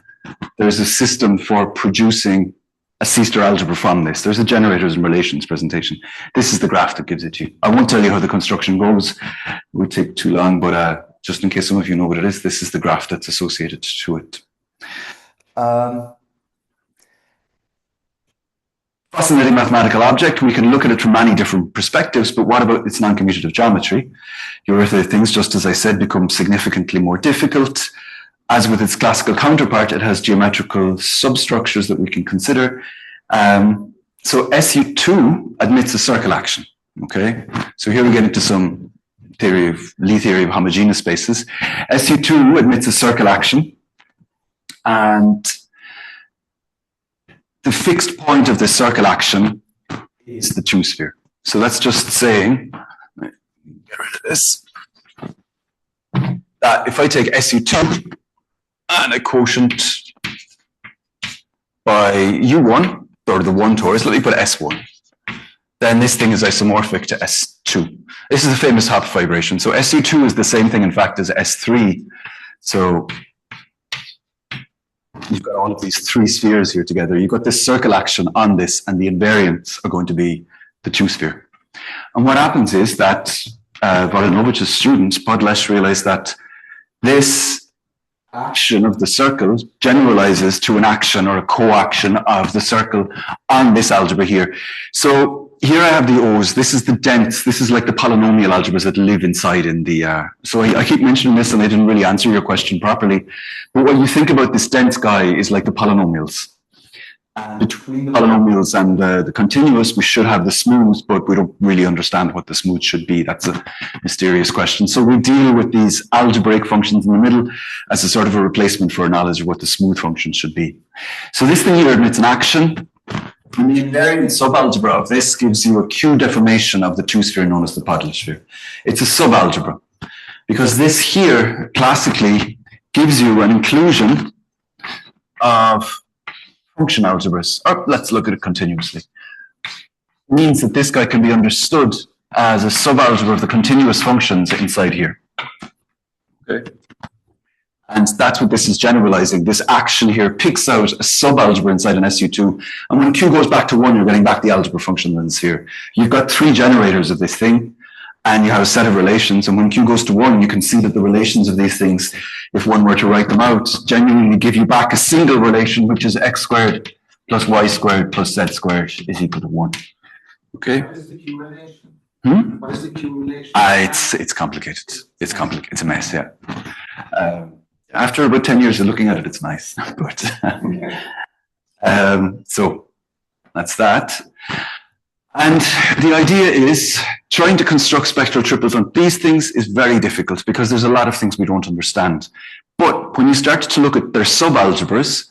there's a system for producing a C-star algebra from this. There's a generators and relations presentation. This is the graph that gives it to you. I won't tell you how the construction goes. It would take too long, but just in case some of you know what it is, this is the graph that's associated to it. Fascinating mathematical object. We can look at it from many different perspectives, but what about its non-commutative geometry? Your things, just as I said, become significantly more difficult. As with its classical counterpart, it has geometrical substructures that we can consider. So SU2 admits a circle action. Okay, so here we get into some Lie theory of homogeneous spaces. SU2 admits a circle action, and the fixed point of the circle action is the two-sphere. So that's just saying, get rid of this, that if I take SU2 and a quotient by U1, or the 1 torus, let me put S1, then this thing is isomorphic to S2. This is a famous Hopf vibration. So SU2 is the same thing, in fact, as S3. So you've got all of these three spheres here together. You've got this circle action on this, and the invariants are going to be the two-sphere. And what happens is that Voronovich's students, Podleś, realized that this action of the circle generalizes to an action or a co-action of the circle on this algebra here. So here I have the O's. This is the dense. This is like the polynomial algebras that live inside in the. So I keep mentioning this, and I didn't really answer your question properly. But when you think about this dense guy, is like the polynomials. Between the polynomials and the continuous, we should have the smooth, but we don't really understand what the smooth should be. That's a mysterious question. So we deal with these algebraic functions in the middle as a sort of a replacement for knowledge of what the smooth function should be. So this thing here admits an action. And the invariant subalgebra of this gives you a q-deformation of the two-sphere known as the Podleś sphere. It's a subalgebra because this here classically gives you an inclusion of function algebras, or let's look at it continuously. It means that this guy can be understood as a subalgebra of the continuous functions inside here. Okay. And that's what this is generalizing. This action here picks out a subalgebra inside an SU2. And when Q goes back to 1, you're getting back the algebra function that's here. You've got 3 generators of this thing, and you have a set of relations. And when Q goes to 1, you can see that the relations of these things, if one were to write them out, genuinely give you back a single relation, which is x squared plus y squared plus z squared is equal to 1. Okay? What is the Q relation? What is the Q relation? It's complicated. It's complicated. It's a mess, yeah. After about 10 years of looking at it, it's nice. But so that's that. And the idea is trying to construct spectral triples on these things is very difficult because there's a lot of things we don't understand. But when you start to look at their subalgebras,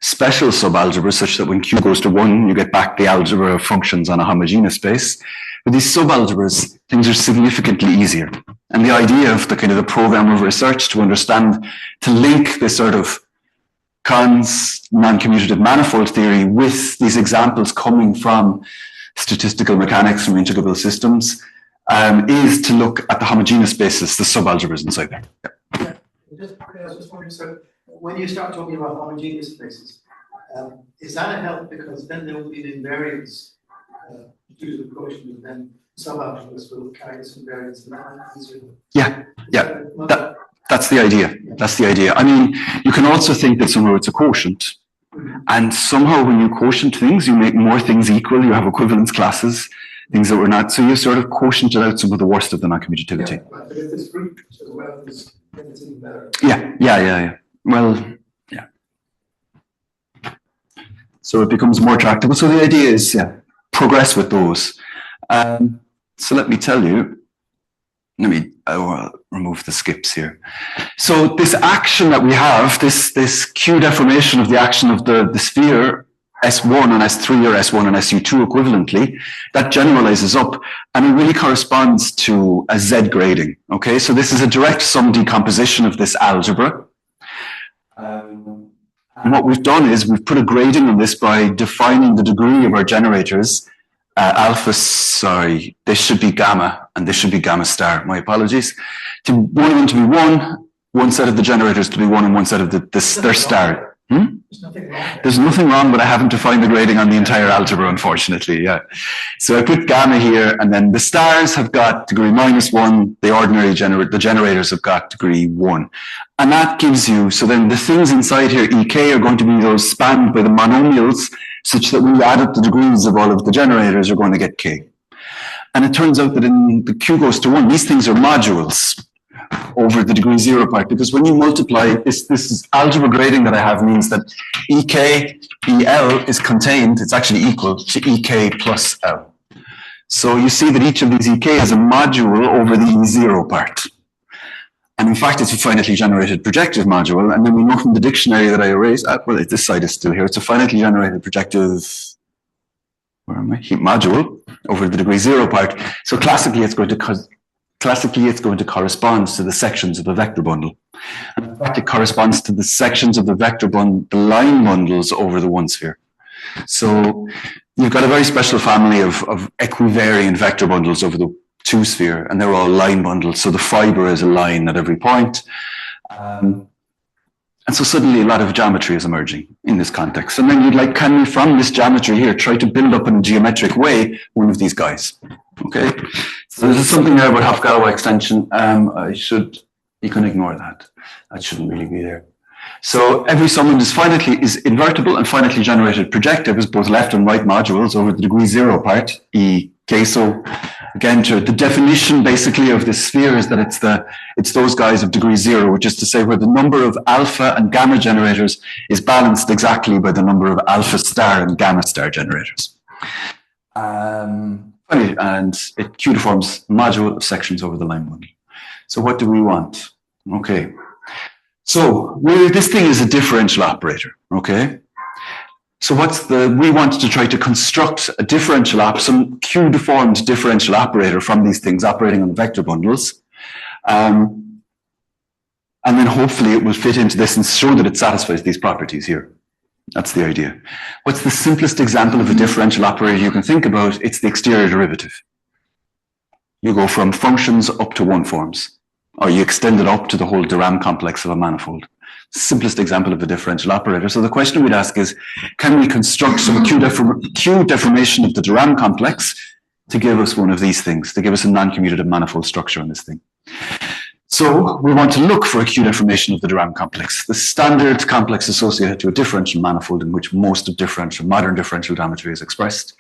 special subalgebras, such that when Q goes to 1, you get back the algebra of functions on a homogeneous space. With these subalgebras, things are significantly easier. And the idea of the kind of the program of research to understand, to link this sort of Connes non-commutative manifold theory with these examples coming from statistical mechanics from integrable systems is to look at the homogeneous basis, the subalgebras inside there. Yeah. I was just wondering, so when you start talking about homogeneous spaces, is that a help because then there will be an invariance due to the quotient, and then subalgebras will carry this invariance and that easier. Yeah, yeah. That's the idea. That's the idea. I mean, you can also think that somehow it's a quotient. And somehow when you quotient things, you make more things equal. You have equivalence classes, things that were not. So you sort of quotiented out some of the worst of the non-commutativity. Yeah, but if it's group as well, it's even better. Yeah. Well, yeah. So it becomes more tractable. So the idea is, progress with those. So let me tell you, I will remove the skips here. So this action that we have, this q-deformation of the action of the sphere S1 and S3 or S1 and SU2 equivalently, that generalizes up and it really corresponds to a Z grading. Okay, so this is a direct sum decomposition of this algebra. And what we've done is we've put a grading on this by defining the degree of our generators. This should be gamma, and this should be gamma star. My apologies. To one of them to be 1, one set of the generators to be 1, and one set of their star. There's nothing wrong. There's nothing wrong, but I haven't defined the grading on the entire algebra, unfortunately. Yeah. So I put gamma here, and then the stars have got degree -1. The ordinary the generators have got degree 1. And that gives you, so then the things inside here, EK, are going to be those spanned by the monomials, such that when you add up the degrees of all of the generators, you're going to get K. And it turns out that in the Q goes to 1, these things are modules over the degree 0 part, because when you multiply, this algebra grading that I have means that EK, EL is contained, it's actually equal to EK plus L. So you see that each of these EK is a module over the E0 part. And in fact, it's a finitely generated projective module. And then we know from the dictionary that I erased, well, this side is still here. It's a finitely generated projective, module over the degree 0 part. So classically, it's going to correspond to the sections of the vector bundle. And in fact, it corresponds to the sections of the vector bundle, the line bundles over the 1 sphere. So you've got a very special family of equivariant vector bundles over the 2 sphere, and they're all line bundles. So the fiber is a line at every point. And so suddenly a lot of geometry is emerging in this context. And then you'd can we, from this geometry here, try to build up in a geometric way one of these guys. Okay. So this is something there about Hofgawa extension. You can ignore that. That shouldn't really be there. So every summand is invertible and finitely generated projective is both left and right modules over the degree 0 part, E Okay, so again, the definition basically of this sphere is that it's those guys of degree 0, which is to say where the number of alpha and gamma generators is balanced exactly by the number of alpha star and gamma star generators. And it q-deforms a module of sections over the line bundle. So what do we want? Okay. So this thing is a differential operator, okay? So we want to try to construct a differential some q-deformed differential operator from these things operating on vector bundles. And then hopefully it will fit into this and show that it satisfies these properties here. That's the idea. What's the simplest example of a differential operator you can think about? It's the exterior derivative. You go from functions up to one forms, or you extend it up to the whole de Rham complex of a manifold. Simplest example of a differential operator. So the question we'd ask is, can we construct some q-deformation of the de Rham complex to give us one of these things, to give us a non-commutative manifold structure on this thing? So we want to look for a q-deformation of the de Rham complex, the standard complex associated to a differential manifold in which most of modern differential geometry is expressed.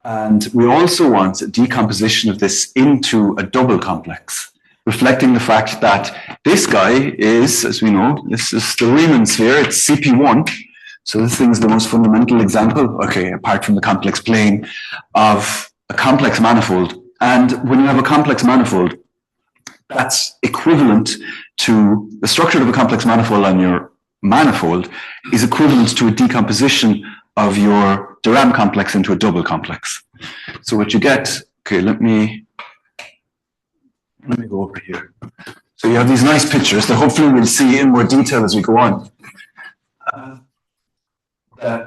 And we also want a decomposition of this into a double complex, reflecting the fact that this guy is, as we know, this is the Riemann sphere, it's CP1. So this thing's the most fundamental example, okay, apart from the complex plane, of a complex manifold. And when you have a complex manifold, that's equivalent to the structure of a complex manifold on your manifold is equivalent to a decomposition of your de Rham complex into a double complex. So what you get, okay, let me go over here. So you have these nice pictures that hopefully we'll see in more detail as we go on.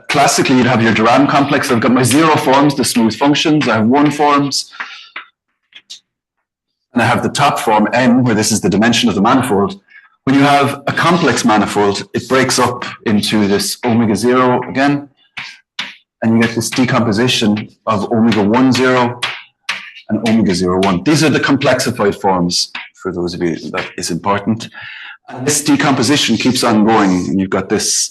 Classically, you'd have your de Rham complex. I've got my 0 forms, the smooth functions. I have 1 forms. And I have the top form n, where this is the dimension of the manifold. When you have a complex manifold, it breaks up into this omega 0 again. And you get this decomposition of omega 1, 0 and omega 0, 1. These are the complexified forms, for those of you that is important. And this decomposition keeps on going, and you've got this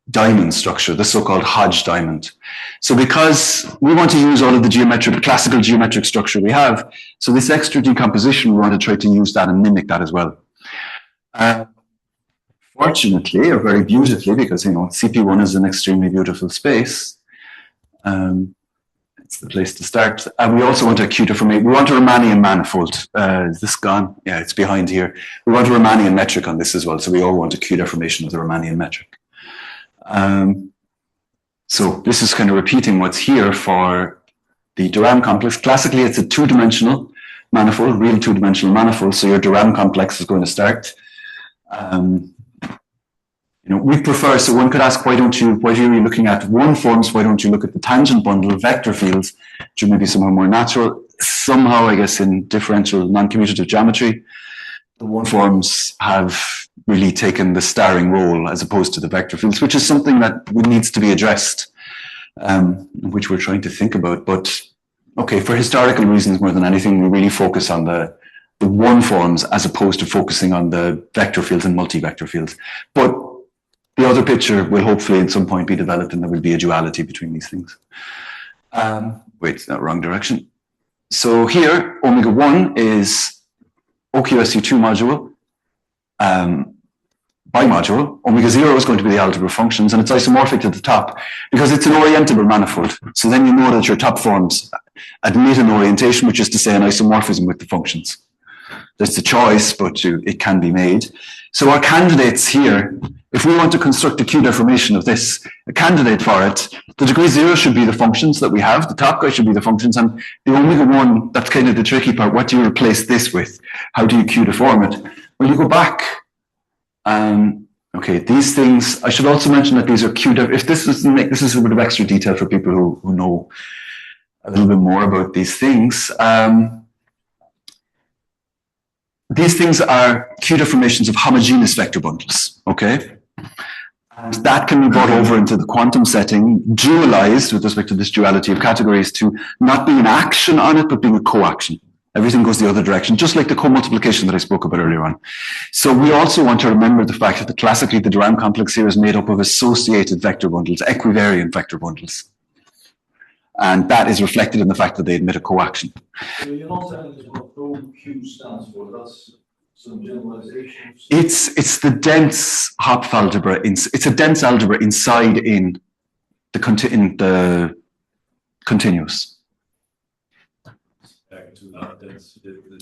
diamond structure, the so-called Hodge diamond. So because we want to use all of the classical geometric structure we have, so this extra decomposition, we want to try to use that and mimic that as well. Fortunately, or very beautifully, because, you know, CP1 is an extremely beautiful space, it's the place to start. And we also want a q-deformation. We want a Riemannian manifold. Is this gone? Yeah, it's behind here. We want a Riemannian metric on this as well. So we all want a q-deformation of the Riemannian metric. So this is kind of repeating what's here for the de Rham complex. Classically, it's a 2-dimensional manifold, real 2-dimensional manifold. So your de Rham complex is going to start. You know, we prefer, so one could ask, why are you looking at 1 forms? Why don't you look at the tangent bundle vector fields, which are maybe somehow more natural? Somehow, I guess, in differential non-commutative geometry, the 1 forms have really taken the starring role as opposed to the vector fields, which is something that needs to be addressed, which we're trying to think about. But okay, for historical reasons more than anything, we really focus on the 1 forms as opposed to focusing on the vector fields and multi-vector fields. But the other picture will hopefully at some point be developed, and there will be a duality between these things. Wait, that wrong direction. So here, omega 1 is OQSU2 module, bimodule. Omega 0 is going to be the algebra functions, and it's isomorphic to the top because it's an orientable manifold. So then you know that your top forms admit an orientation, which is to say an isomorphism with the functions. There's a choice, but it can be made. So our candidates here, if we want to construct a q-deformation of this, a candidate for it, the degree 0 should be the functions that we have, the top guy should be the functions, and the omega 1, that's kind of the tricky part. What do you replace this with? How do you q-deform it? Well, you go back. Okay, these things, I should also mention that these are if this is a bit of extra detail for people who know a little bit more about these things. These things are q-deformations of homogeneous vector bundles, okay? And that can be brought over into the quantum setting, dualized with respect to this duality of categories to not being an action on it, but being a co-action. Everything goes the other direction, just like the co-multiplication that I spoke about earlier on. So we also want to remember the fact that classically the de Rham complex here is made up of associated vector bundles, equivariant vector bundles. And that is reflected in the fact that they admit a coaction. So you're not telling us what rho Q stands for, that's some generalization? It's the dense Hopf algebra. It's a dense algebra inside in the continuous.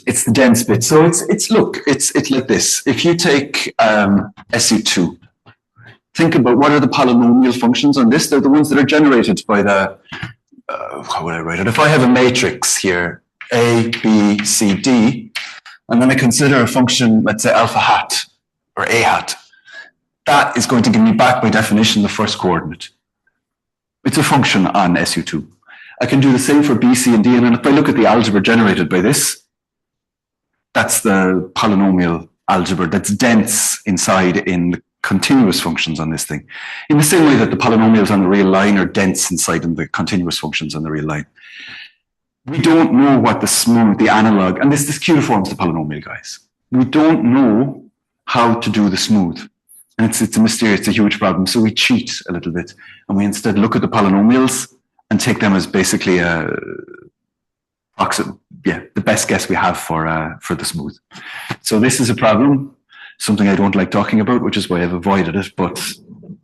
It's the dense bit. So it's like this. If you take SU2, think about what are the polynomial functions on this. They're the ones that are generated by the how would I write it? If I have a matrix here, A, B, C, D, and then I consider a function, let's say alpha hat or A hat, that is going to give me back by definition the first coordinate. It's a function on SU2. I can do the same for B, C, and D, and then if I look at the algebra generated by this, that's the polynomial algebra that's dense inside in the continuous functions on this thing. In the same way that the polynomials on the real line are dense inside in the continuous functions on the real line. We don't know what the smooth, the analog, and this q-deforms the polynomial, guys. We don't know how to do the smooth. And it's a mysterious, it's a huge problem. So we cheat a little bit and we instead look at the polynomials and take them as basically the best guess we have for the smooth. So this is a problem, something I don't like talking about, which is why I've avoided it, but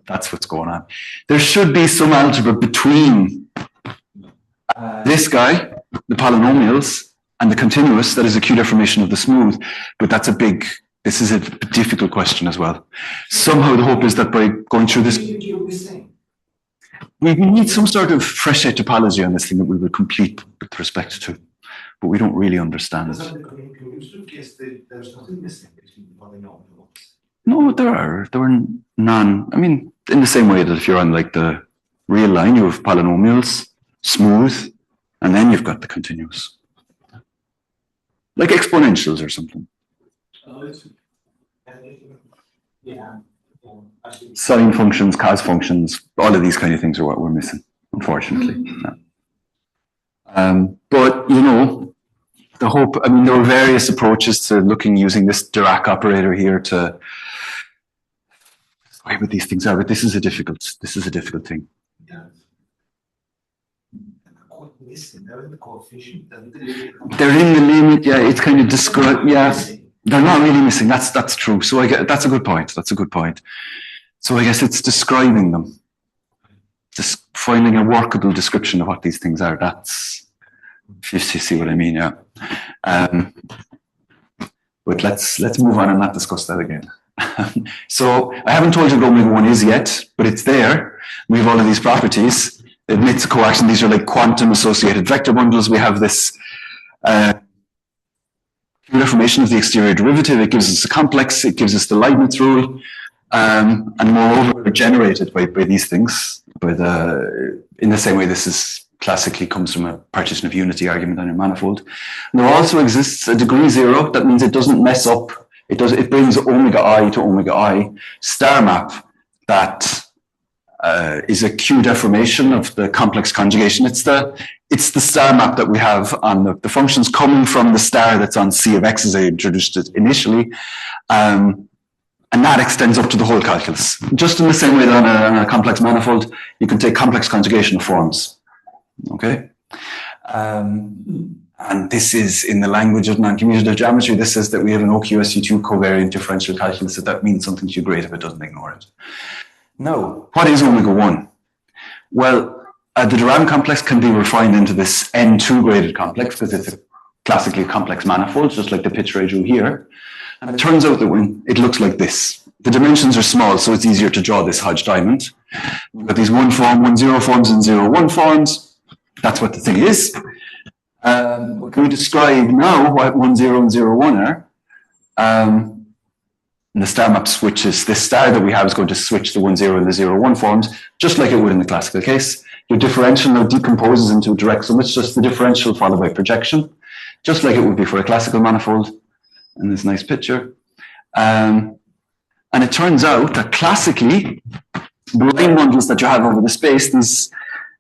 that's what's going on. There should be some algebra between this guy, the polynomials, and the continuous that is a q-deformation of the smooth, but this is a difficult question as well. Somehow the hope is that by going through this, we need some sort of fresh topology on this thing that we will complete with respect to, but we don't really understand it. There's nothing missing between the polynomials. No, there are none. I mean, in the same way that if you're on like the real line, you have polynomials, smooth, and then you've got the continuous. Like exponentials or something. Yeah. Sine functions, cos functions, all of these kind of things are what we're missing, unfortunately. But, you know, the hope, I mean, there were various approaches to using this Dirac operator here to why would these things are, but this is a difficult thing. Yeah. They're in the coefficient. They're in the limit, yeah, it's kind of described, yeah. They're not really missing, that's true. So that's a good point, So I guess it's describing them. Just finding a workable description of what these things are, that's, if you see what I mean, yeah. But let's move on and not discuss that again. So I haven't told you what omega 1 is yet, but it's there. We have all of these properties. It admits a coaction. These are like quantum associated vector bundles. We have this deformation of the exterior derivative. It gives us a complex. It gives us the Leibniz rule. And moreover, generated by these things. In the same way this is classically comes from a partition of unity argument on a manifold. And there also exists a degree zero. That means it doesn't mess up. It brings omega I to omega I star map that is a q deformation of the complex conjugation. It's the star map that we have on the functions coming from the star that's on C of x as I introduced it initially. And that extends up to the whole calculus. Just in the same way that on a complex manifold, you can take complex conjugation of forms. Okay? And this is in the language of non-commutative geometry. This says that we have an OQSU2 covariant differential calculus. That means something too great if it doesn't ignore it. Now, what is omega 1? Well, the Dirac complex can be refined into this N2 graded complex because it's a classically complex manifold, just like the picture I drew here. And it turns out that when it looks like this, the dimensions are small, so it's easier to draw this Hodge diamond. We've got these 1 form, 1 0 forms, and 0 1 forms. That's what the thing is. What can we describe now what 1 0 and 0 1 are? And the star map switches. This star that we have is going to switch the 1 0 and the 0 1 forms, just like it would in the classical case. Your differential now decomposes into a direct sum. It's just the differential followed by projection, just like it would be for a classical manifold. In this nice picture. And it turns out that classically, the line bundles that you have over the space, these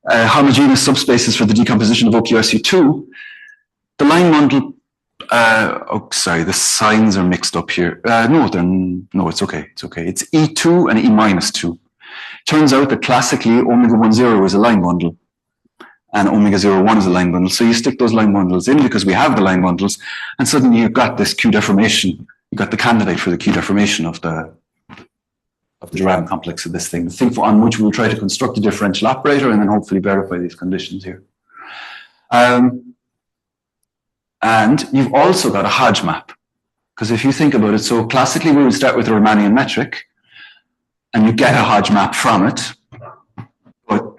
homogeneous subspaces for the decomposition of OQSU2, the line bundle, the signs are mixed up here. No, it's okay. It's E2 and E minus 2. Turns out that classically, omega 1 0 is a line bundle. and omega 0, 1 is a line bundle. So you stick those line bundles in because we have the line bundles, and suddenly you've got this q-deformation. You've got the candidate for the q-deformation of the Réamonn complex of this thing. The thing on which we'll try to construct a differential operator and then hopefully verify these conditions here. And you've also got a Hodge map. Because if you think about it, so classically we would start with a Riemannian metric, and you get a Hodge map from it. But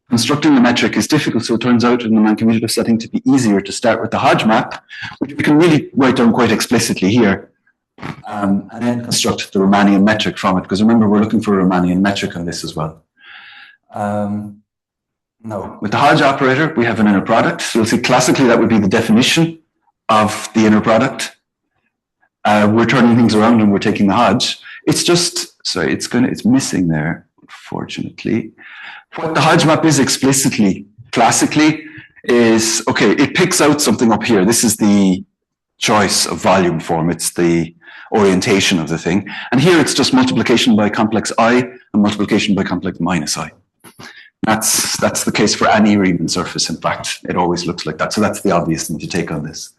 constructing the metric is difficult, so it turns out in the non-commutative setting to be easier to start with the Hodge map, which we can really write down quite explicitly here, and then construct the Riemannian metric from it. Because remember, we're looking for a Riemannian metric on this as well. No, with the Hodge operator, we have an inner product. So you'll see classically that would be the definition of the inner product. We're turning things around and we're taking the Hodge. It's just, sorry, it's missing there, unfortunately. What the Hodge map is explicitly, classically, is, okay, it picks out something up here. This is the choice of volume form. It's the orientation of the thing. And here it's just multiplication by complex I and multiplication by complex minus I. That's the case for any Riemann surface. In fact, it always looks like that. So that's the obvious thing to take on this.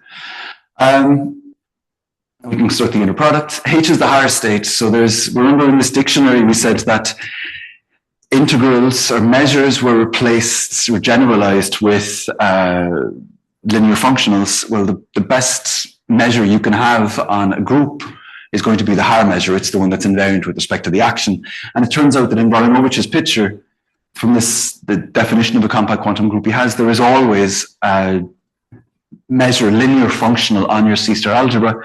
We can construct the inner product. H is the higher state. So remember in this dictionary, we said that integrals or measures were generalized with linear functionals. Well, the best measure you can have on a group is going to be the Haar measure. It's the one that's invariant with respect to the action. And it turns out that in Brodanovich's picture, from the definition of a compact quantum group he has, there is always a measure linear functional on your C-star algebra,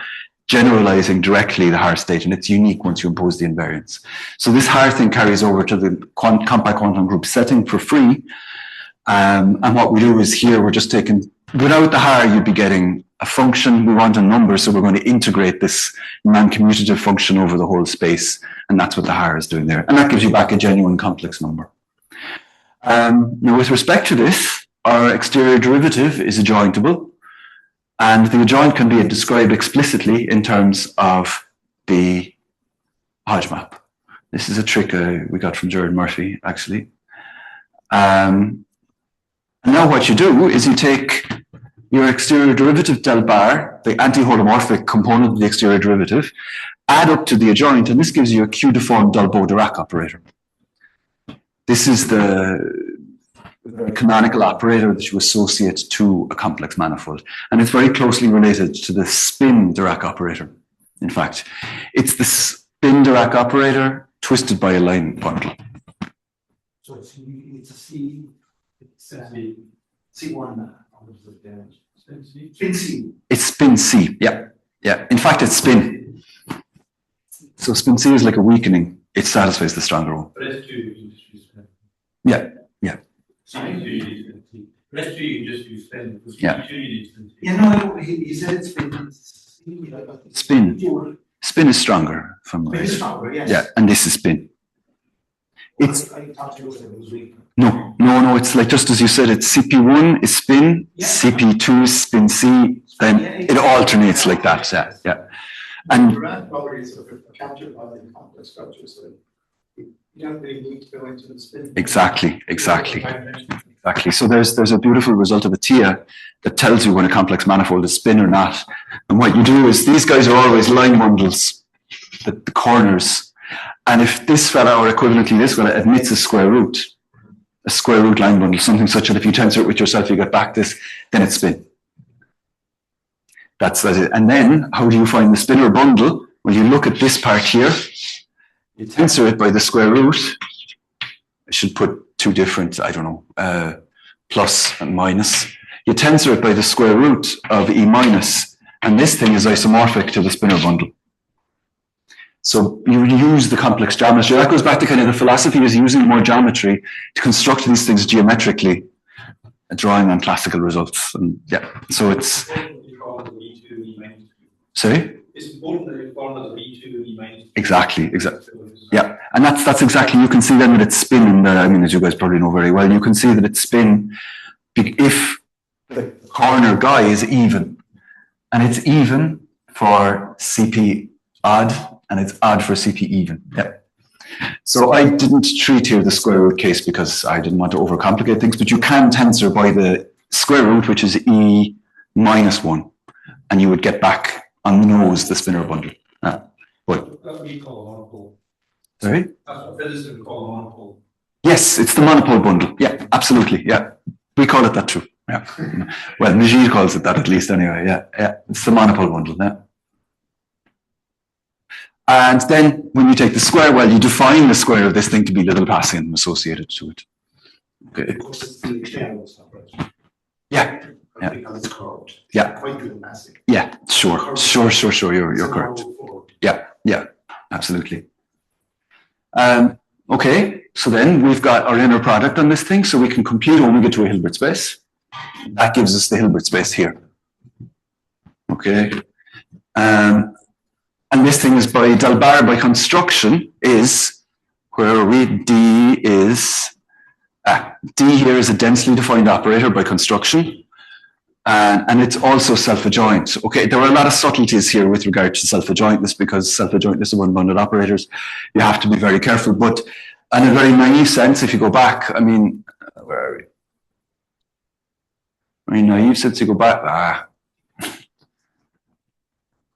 generalizing directly the Haar state, and it's unique once you impose the invariance. So this Haar thing carries over to the compact quantum group setting for free. And what we do is here, we're just taking, without the Haar, you'd be getting a function. We want a number, so we're going to integrate this non-commutative function over the whole space, and that's what the Haar is doing there. And that gives you back a genuine complex number. Now, with respect to this, our exterior derivative is adjointable, and the adjoint can be described explicitly in terms of the Hodge map. This is a trick we got from Jared Murphy, actually. And now what you do is you take your exterior derivative del bar, the anti-holomorphic component of the exterior derivative, add up to the adjoint, and this gives you a q-deformed Dolbeau-Dirac operator. This is the canonical operator that you associate to a complex manifold. And it's very closely related to the spin Dirac operator. In fact, it's the spin Dirac operator twisted by a line bundle. So it's a C, it's C1. Spin C. It's spin C, yeah. Yeah. In fact, it's spin. So spin C is like a weakening. It satisfies the stronger one. Yeah, yeah. Rest you can just use spin. Yeah. Yeah, no, he said it's spin. Spin. Spin is stronger from the It's stronger, yes. Yeah, and this is spin. It's I thought you said it was weak. no. It's like just as you said. It's CP1 is spin, Yeah. CP2 is spin C. Then it alternates like that. Yeah, yeah. And The Rand properties are captured by the complex structure, so you don't really need to go into the spin. exactly. So there's a beautiful result of a TIA that tells you when a complex manifold is spin or not. And what you do is these guys are always line bundles, the corners. And if this fella, or equivalently this fella, admits a square root line bundle, something such that if you tensor it with yourself, you get back this, then it's spin. That's it. And then how do you find the spinor bundle? Well, you look at this part here, you tensor it by the square root. I should put two different, I don't know, plus and minus. You tensor it by the square root of E minus, and this thing is isomorphic to the spinor bundle. So you use the complex geometry. That goes back to kind of the philosophy is using more geometry to construct these things geometrically, drawing on classical results. And yeah, so it's. Sorry? It's important that you form as V2 and E minus. Exactly. Yeah, and that's exactly, you can see then that it's spin in the, I mean, as you guys probably know very well, you can see that it's spin if the corner guy is even. And it's even for CP odd, and it's odd for CP even. Yeah. So I didn't treat here the square root case because I didn't want to overcomplicate things, but you can tensor by the square root, which is e minus 1, and you would get back on the nose the spinor bundle. What? That's what you call a monopole. Sorry? That's what physicists would call a monopole. Yes, it's the monopole bundle. Yeah, absolutely. Yeah, we call it that too. Yeah. Well, Najir calls it that at least anyway. Yeah. It's the monopole bundle. Yeah. And then when you take the square, well, you define the square of this thing to be the Laplacian associated to it. Okay. Of course, it's the external stuff, right? Yeah. Because it's curved. Yeah. Quite good massive. Yeah, sure. You're correct. Yeah, absolutely. Okay, so then we've got our inner product on this thing, so we can compute omega to a Hilbert space. That gives us the Hilbert space here. Okay. And this thing is by Dalbar by construction is where D is, D here is a densely defined operator by construction. And it's also self-adjoint. Okay, there are a lot of subtleties here with regard to self-adjointness because self-adjointness of unbounded operators, you have to be very careful. But in a very naive sense, if you go back, I mean, where are we? Very naive sense, you go back,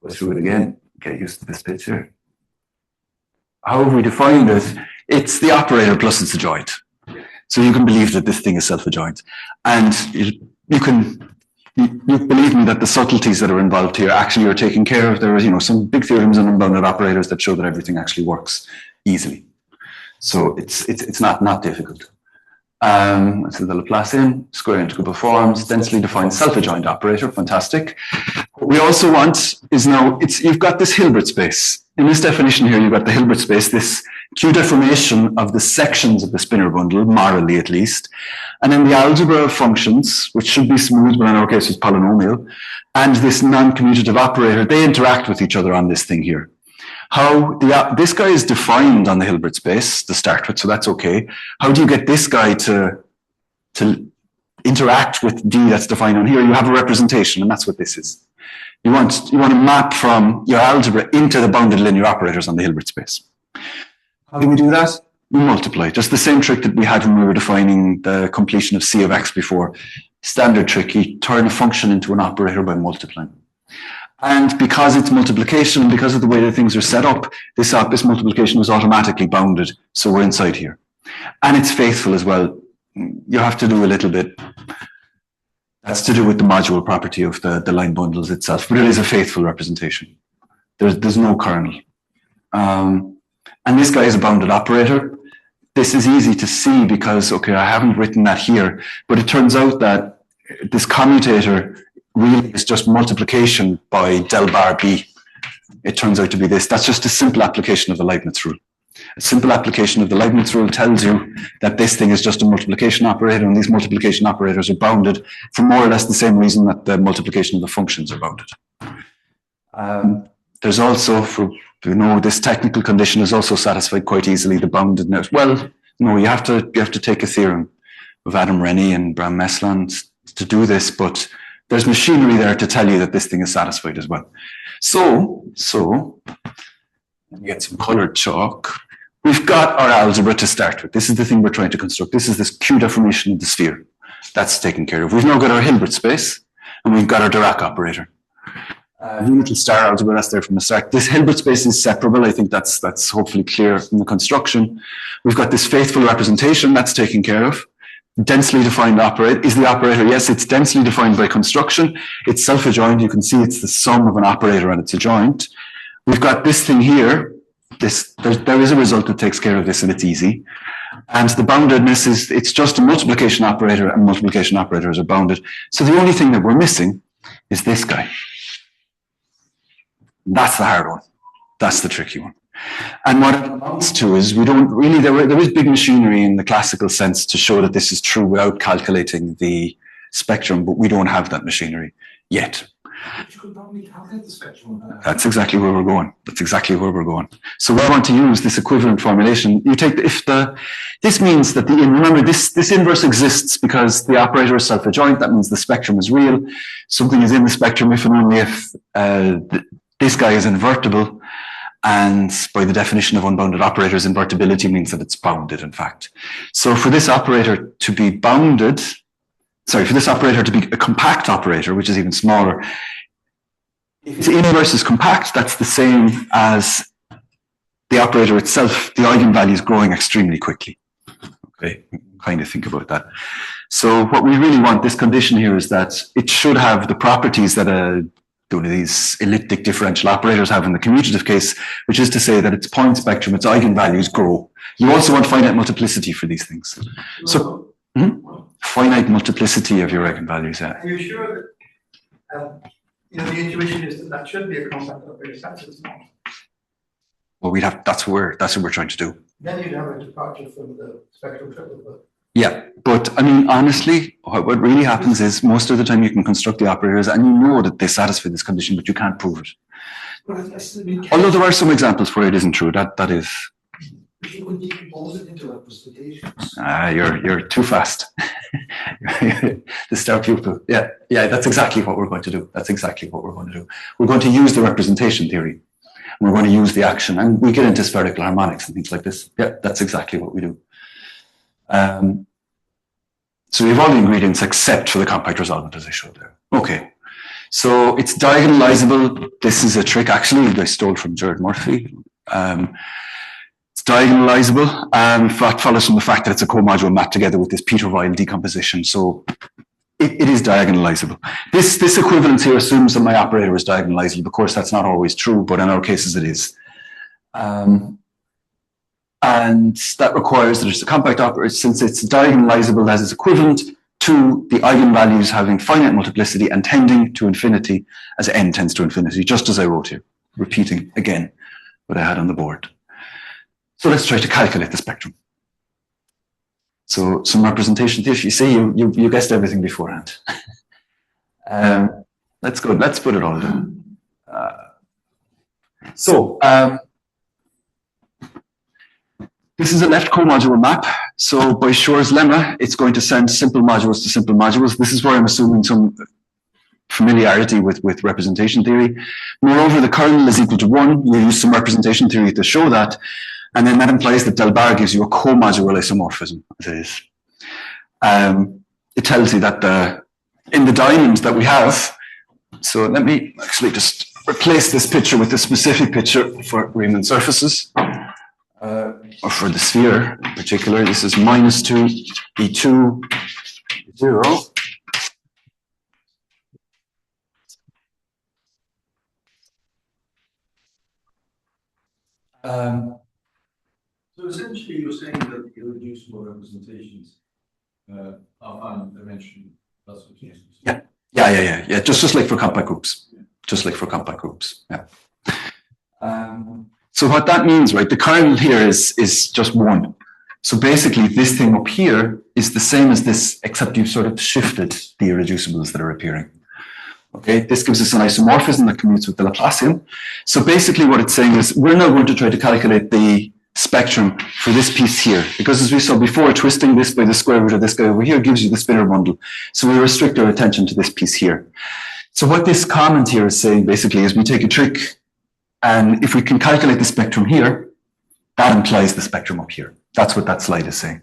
go through it again, get used to this picture. How have we defined it? It's the operator plus its adjoint. So you can believe that this thing is self-adjoint. And you believe me that the subtleties that are involved here actually are taken care of. There are, some big theorems on unbounded operators that show that everything actually works easily. So it's not difficult. So the Laplacian, square integral forms, densely defined self-adjoint operator, fantastic. What we also want is now, you've got this Hilbert space. In this definition here, you've got the Hilbert space, this q-deformation of the sections of the spinor bundle, morally at least. And then the algebra of functions, which should be smooth, but in our case is polynomial, and this non-commutative operator, they interact with each other on this thing here. This guy is defined on the Hilbert space to start with, so that's okay. How do you get this guy to interact with D that's defined on here? You have a representation, and that's what this is. You want to map from your algebra into the bounded linear operators on the Hilbert space. How do we do that? We multiply. Just the same trick that we had when we were defining the completion of C of X before. Standard trick, you turn a function into an operator by multiplying. And because it's multiplication, because of the way that things are set up, this multiplication is automatically bounded. So we're inside here. And it's faithful as well. You have to do a little bit. That's to do with the module property of the line bundles itself, but it is a faithful representation. There's no kernel. And this guy is a bounded operator. This is easy to see because, okay, I haven't written that here, but it turns out that this commutator really is just multiplication by del bar B. It turns out to be this. That's just a simple application of the Leibniz rule. A simple application of the Leibniz rule tells you that this thing is just a multiplication operator, and these multiplication operators are bounded for more or less the same reason that the multiplication of the functions are bounded. There's also, this technical condition is also satisfied quite easily, the boundedness. Well, no, you have to take a theorem of Adam Rennie and Bram Mesland to do this, but there's machinery there to tell you that this thing is satisfied as well. So let me get some colored chalk. We've got our algebra to start with. This is the thing we're trying to construct. This is this q-deformation of the sphere. That's taken care of. We've now got our Hilbert space, and we've got our Dirac operator. Unitary star algebra, that's there from the start. This Hilbert space is separable. I think that's hopefully clear from the construction. We've got this faithful representation, that's taken care of. Densely defined operator is the operator. Yes, it's densely defined by construction. It's self-adjoint. You can see it's the sum of an operator and its adjoint. We've got this thing here. There is a result that takes care of this, and it's easy. And the boundedness is, it's just a multiplication operator, and multiplication operators are bounded. So the only thing that we're missing is this guy. That's the hard one. That's the tricky one. And what it amounts to is we don't really, there is big machinery in the classical sense to show that this is true without calculating the spectrum, but we don't have that machinery yet. You could probably calculate the spectrum. That's exactly where we're going. So we want to use this equivalent formulation. You take this means that remember this inverse exists because the operator is self-adjoint. That means the spectrum is real. Something is in the spectrum if and only if this guy is invertible. And by the definition of unbounded operators, invertibility means that it's bounded, in fact. So for this operator to be bounded, for this operator to be a compact operator, which is even smaller, if its inverse is compact, that's the same as the operator itself, the eigenvalue is growing extremely quickly. Okay, kind of think about that. So what we really want, this condition here, is that it should have the properties that one of these elliptic differential operators have in the commutative case, which is to say that its point spectrum, its eigenvalues grow. You also want finite multiplicity for these things. So, finite multiplicity of your eigenvalues, yeah. Are you sure that, the intuition is that should be a compact operator, that's it's not? Well, that's what we're trying to do. Then you'd have a departure from the spectral triple. Yeah, but I mean, honestly, what really happens is most of the time you can construct the operators and you know that they satisfy this condition, but you can't prove it. Although there are some examples where it isn't true. That is. You could decompose it into representations. You're too fast. The star pupil. Yeah, that's exactly what we're going to do. That's exactly what we're going to do. We're going to use the representation theory. We're going to use the action, and we get into spherical harmonics and things like this. Yeah, that's exactly what we do. So we have all the ingredients except for the compact resolvent, as I showed there. Okay, so it's diagonalizable. This is a trick, actually, that I stole from Jared Murphy. It's diagonalizable. That follows from the fact that it's a co-module mapped together with this Peter-Weil decomposition. So it is diagonalizable. This equivalence here assumes that my operator is diagonalizable. Of course, that's not always true, but in our cases it is. And that requires that it's a compact operator, since it's diagonalizable, that is equivalent to the eigenvalues having finite multiplicity and tending to infinity as n tends to infinity, just as I wrote here, repeating again what I had on the board. So let's try to calculate the spectrum. So some representation theory. You see, you guessed everything beforehand. Let's go. Let's put it all down. This is a left co-module map. So by Shor's lemma, it's going to send simple modules to simple modules. This is where I'm assuming some familiarity with representation theory. Moreover, the kernel is equal to 1. You use some representation theory to show that. And then that implies that del bar gives you a co-module isomorphism, as it is. It tells you that in the diamonds that we have, so let me actually just replace this picture with a specific picture for Riemann surfaces, or for the sphere in particular. This is -2, E2, 0. So essentially, you're saying that the irreducible representations are one-dimensional. That's what you're saying. Yeah. Just like for compact groups. Just like for compact groups. Yeah. So what that means, right? The kernel here is just 1. So basically, this thing up here is the same as this, except you've sort of shifted the irreducibles that are appearing. Okay, this gives us an isomorphism that commutes with the Laplacian. So basically, what it's saying is we're now going to try to calculate the spectrum for this piece here, because as we saw before, twisting this by the square root of this guy over here gives you the spinor bundle. So we restrict our attention to this piece here. So what this comment here is saying basically is we take a trick, and if we can calculate the spectrum here, that implies the spectrum up here. That's what that slide is saying.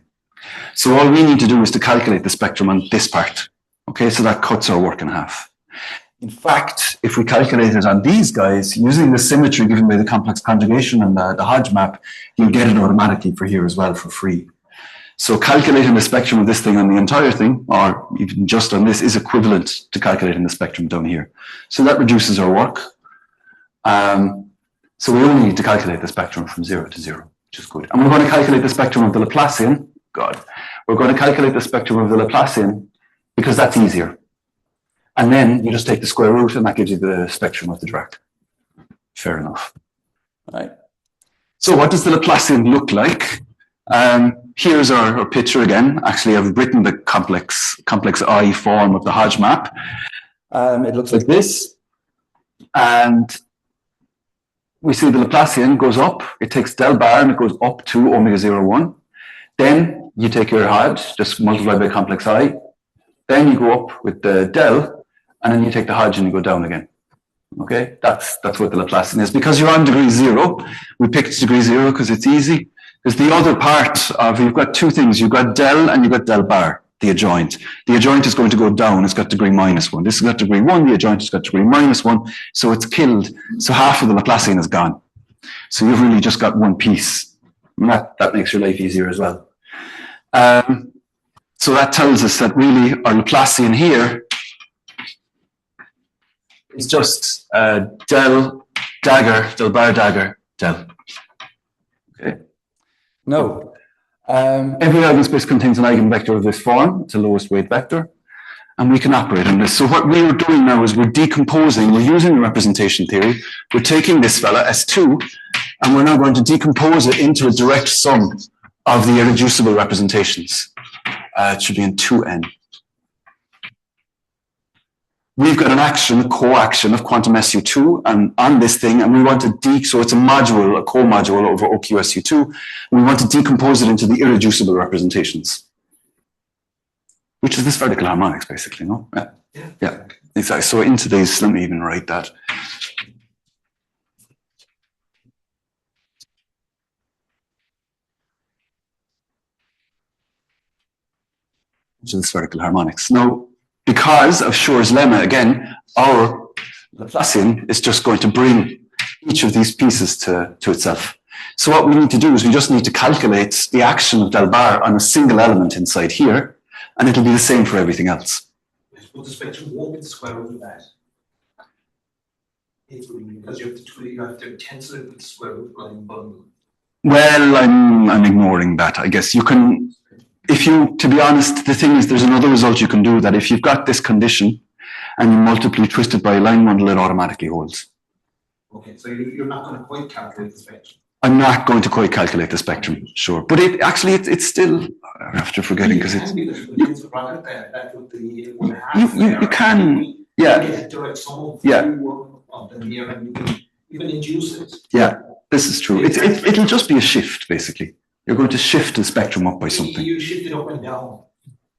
So all we need to do is to calculate the spectrum on this part. Okay, so that cuts our work in half. In fact, if we calculate it on these guys, using the symmetry given by the complex conjugation and the Hodge map, you'll get it automatically for here as well for free. So calculating the spectrum of this thing on the entire thing, or even just on this, is equivalent to calculating the spectrum down here. So that reduces our work. So we only need to calculate the spectrum from 0 to 0, which is good. And we're going to calculate the spectrum of the Laplacian. We're going to calculate the spectrum of the Laplacian because that's easier. And then you just take the square root and that gives you the spectrum of the Dirac. Fair enough. Right. So what does the Laplacian look like? Here's our picture again. Actually, I've written the complex I form of the Hodge map. It looks like this. And we see the Laplacian goes up. It takes del bar and it goes up to omega 0, 1. Then you take your Hodge, just multiply by complex I. Then you go up with the del. And then you take the Hodge and you go down again. Okay, that's what the Laplacian is. Because you're on degree 0, we picked degree 0 because it's easy. Because the other part of, you've got two things, you've got del and you've got del bar, the adjoint. The adjoint is going to go down, it's got degree -1. This has got degree 1, the adjoint has got degree -1, so it's killed. So half of the Laplacian is gone. So you've really just got one piece. And that makes your life easier as well. So that tells us that really our Laplacian here is just del dagger, del bar dagger, del. Okay. No. Every eigenspace contains an eigenvector of this form. It's a lowest weight vector. And we can operate on this. So what we are doing now is we're decomposing, we're using the representation theory. We're taking this fella, S2, and we're now going to decompose it into a direct sum of the irreducible representations. It should be in 2n. We've got an action, a co-action of quantum SU2 and on this thing, and we want to so it's a module, a co-module over OQSU2. We want to decompose it into the irreducible representations, which is this vertical harmonics, basically, no? Yeah, exactly. So into these, let me even write that. Into this vertical harmonics. Now, because of Schur's lemma, again, our Laplacian is just going to bring each of these pieces to itself. So what we need to do is we just need to calculate the action of del bar on a single element inside here, and it'll be the same for everything else. Would the spectrum walk with the square root of that? Because you have to tensor it with the square root line bundle. Well, I'm ignoring that. I guess you can. To be honest, the thing is, there's another result you can do, that if you've got this condition and you multiply twist it by a line bundle, it automatically holds. Okay, so you're not going to quite calculate the spectrum. I'm not going to quite calculate the spectrum, sure. But it's still, after forgetting, because it's... You can, yeah. You can induce it. Yeah, this is true. It'll just be a shift, basically. You're going to shift the spectrum up by something. You shift it up and down.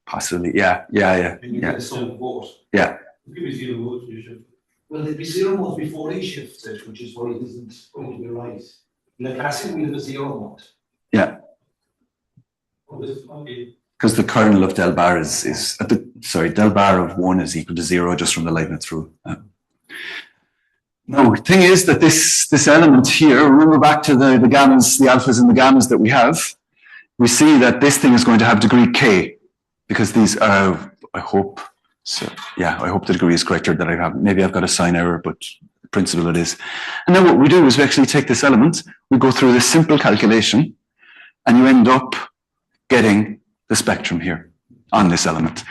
Possibly, yeah. And you get some vote. Yeah. Give me 0 volts, you shift. Well, it'd be 0 volts before he shifts it, which is why it isn't going to be right. In the classic, we have a 0 volt. Yeah. Because the kernel of del bar del bar of 1 is equal to 0 just from the Leibniz rule. No, the thing is that this element here, remember back to the gammas, the alphas and the gammas that we have, we see that this thing is going to have degree k, because these are, I hope the degree is correct, or that maybe I've got a sign error, but in principle it is. And then what we do is we actually take this element, we go through this simple calculation, and you end up getting the spectrum here on this element.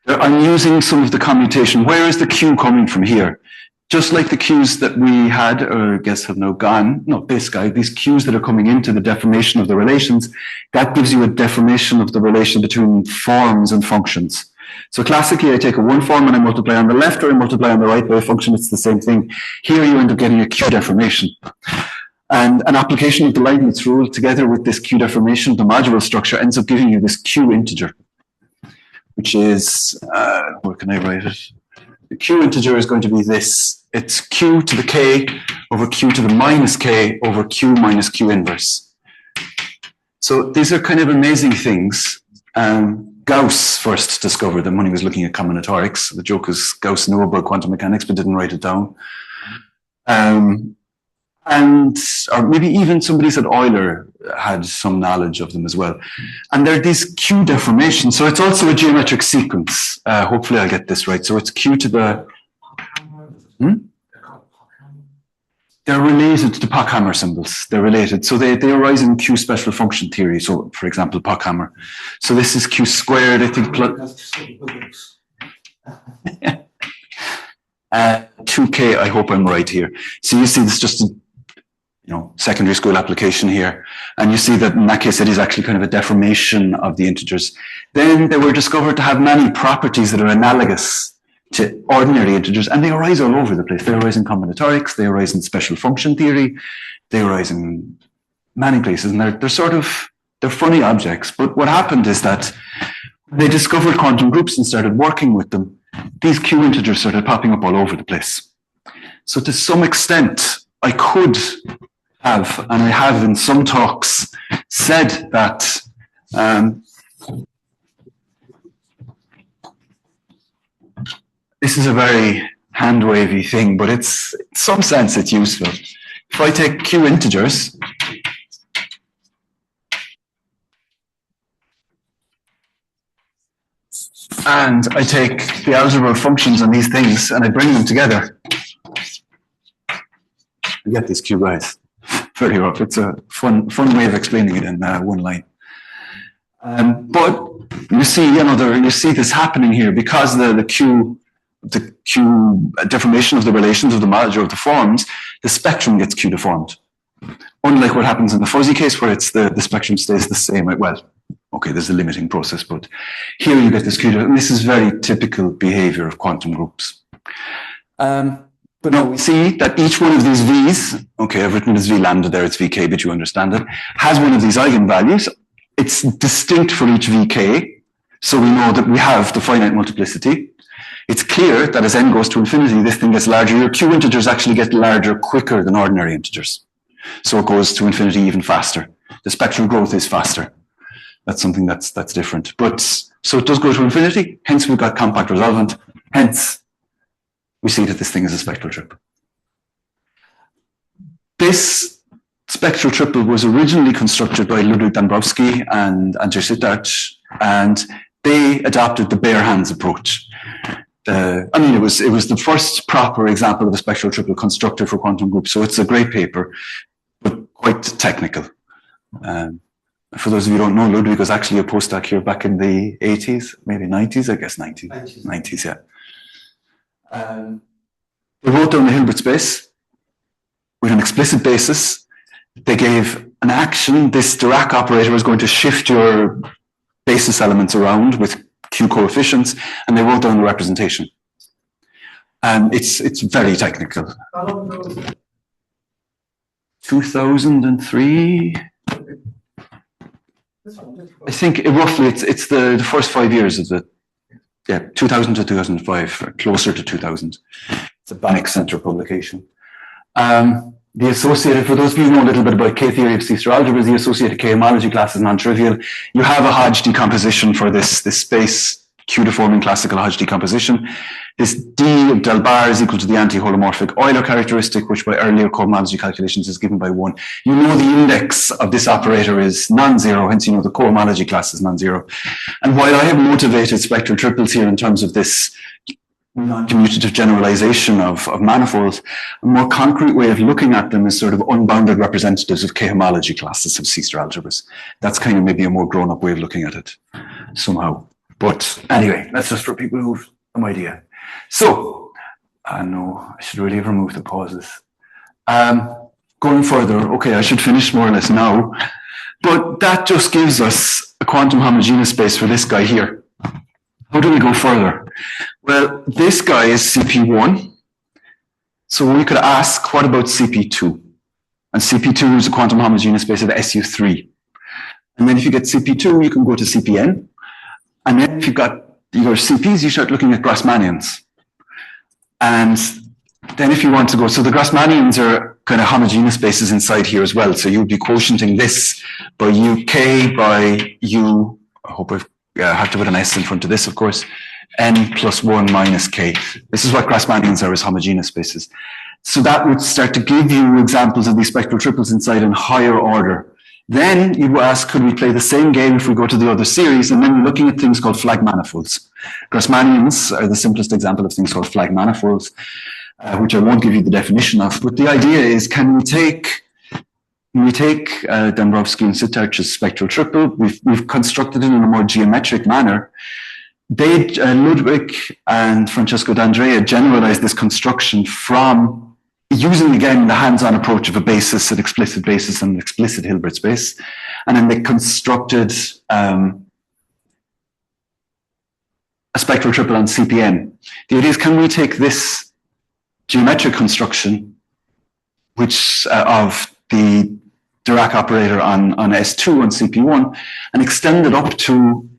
I'm using some of the commutation. Where is the q coming from here? Just like the Qs that we had, or I guess have now gone, not this guy, these Qs that are coming into the deformation of the relations, that gives you a deformation of the relation between forms and functions. So classically, I take a one form and I multiply on the left or I multiply on the right by a function, it's the same thing. Here you end up getting a Q deformation. And an application of the Leibniz rule together with this Q deformation, the modular structure, ends up giving you this Q integer, which is, where can I write it? The Q integer is going to be this. It's Q to the K over Q to the minus K over Q minus Q inverse. So these are kind of amazing things. Gauss first discovered them when he was looking at combinatorics. The joke is Gauss knew about quantum mechanics but didn't write it down. Or maybe even somebody said Euler had some knowledge of them as well. And there are these Q deformations. So it's also a geometric sequence. Hopefully I'll get this right. So it's Q to the... They're related to Pochhammer symbols. They're related. So they arise in Q special function theory. So, for example, Pochhammer. So this is Q squared, I think, plus... 2K, I hope I'm right here. So you see this just a secondary school application here. And you see that in that case, it is actually kind of a deformation of the integers. Then they were discovered to have many properties that are analogous to ordinary integers, and they arise all over the place. They arise in combinatorics, they arise in special function theory, they arise in many places, and they're funny objects. But what happened is that they discovered quantum groups and started working with them. These Q integers started popping up all over the place. So to some extent, I could have, and I have in some talks, said that this is a very hand-wavy thing, but it's, in some sense, it's useful. If I take q integers, and I take the algebra of functions on these things, and I bring them together, I get this q guys. Very rough. It's a fun way of explaining it in one line. But you see, you see this happening here because the q deformation of the relations of the modular of the forms, the spectrum gets q deformed. Unlike what happens in the fuzzy case where it's the spectrum stays the same. Well, okay, there's a limiting process, but here you get this q, and this is very typical behavior of quantum groups. But now we see that each one of these v's, okay, I've written it as v lambda there, it's vk, but you understand it, has one of these eigenvalues. It's distinct for each vk, so we know that we have the finite multiplicity. It's clear that as n goes to infinity, this thing gets larger. Your q integers actually get larger quicker than ordinary integers. So it goes to infinity even faster. The spectral growth is faster. That's something that's different. But so it does go to infinity, hence we've got compact resolvent, hence we see that this thing is a spectral triple. This spectral triple was originally constructed by Ludwig Dąbrowski and Andrzej Sitarz, and they adopted the bare hands approach. I mean, it was the first proper example of a spectral triple constructed for quantum groups, so it's a great paper, but quite technical. For those of you who don't know, Ludwig was actually a postdoc here back in the 80s, maybe 90s, I guess 90s, yeah. They wrote down the Hilbert space with an explicit basis. They gave an action. This Dirac operator was going to shift your basis elements around with q coefficients, and they wrote down the representation. It's very technical. 2003. I think roughly it's the first 5 years of the 2000 to 2005, closer to 2000. It's a Banach Center publication. The associated, for those of you who know a little bit about K-theory of C-star algebras, the associated K-homology class is non-trivial. You have a Hodge decomposition for this space, Q-deforming classical Hodge decomposition. This D of del bar is equal to the anti-holomorphic Euler characteristic, which by earlier cohomology calculations is given by 1. You know the index of this operator is non-zero, hence you know the cohomology class is non-zero. And while I have motivated spectral triples here in terms of this non-commutative generalization of manifolds, a more concrete way of looking at them is sort of unbounded representatives of K-homology classes of C-star algebras. That's kind of maybe a more grown-up way of looking at it, somehow. But anyway, that's just for people who have some idea. So, no, I should really have removed the pauses. Going further, okay, I should finish more or less now, but that just gives us a quantum homogeneous space for this guy here. How do we go further? Well, this guy is CP1. So we could ask, what about CP2? And CP2 is a quantum homogeneous space of SU3. And then if you get CP2, you can go to CPN. And then if you've got your CPs, you start looking at Grassmannians. And then if you want to go, so the Grassmannians are kind of homogeneous spaces inside here as well. So you'd be quotienting this by UK, by U, I hope I've had to put an S in front of this, of course, N plus 1 minus K. This is what Grassmannians are, as homogeneous spaces. So that would start to give you examples of these spectral triples inside in higher order. Then you ask, could we play the same game if we go to the other series? And then you're looking at things called flag manifolds. Grassmannians are the simplest example of things called flag manifolds, which I won't give you the definition of. But the idea is, can we take Dąbrowski and Sitarcz's spectral triple? We've constructed it in a more geometric manner. They, Ludwig and Francesco D'Andrea, generalized this construction from using, again, the hands-on approach of a basis, an explicit basis, and an explicit Hilbert space. And then they constructed a spectral triple on CPN. The idea is, can we take this geometric construction, which of the Dirac operator on S2 on CP1, and extend it up to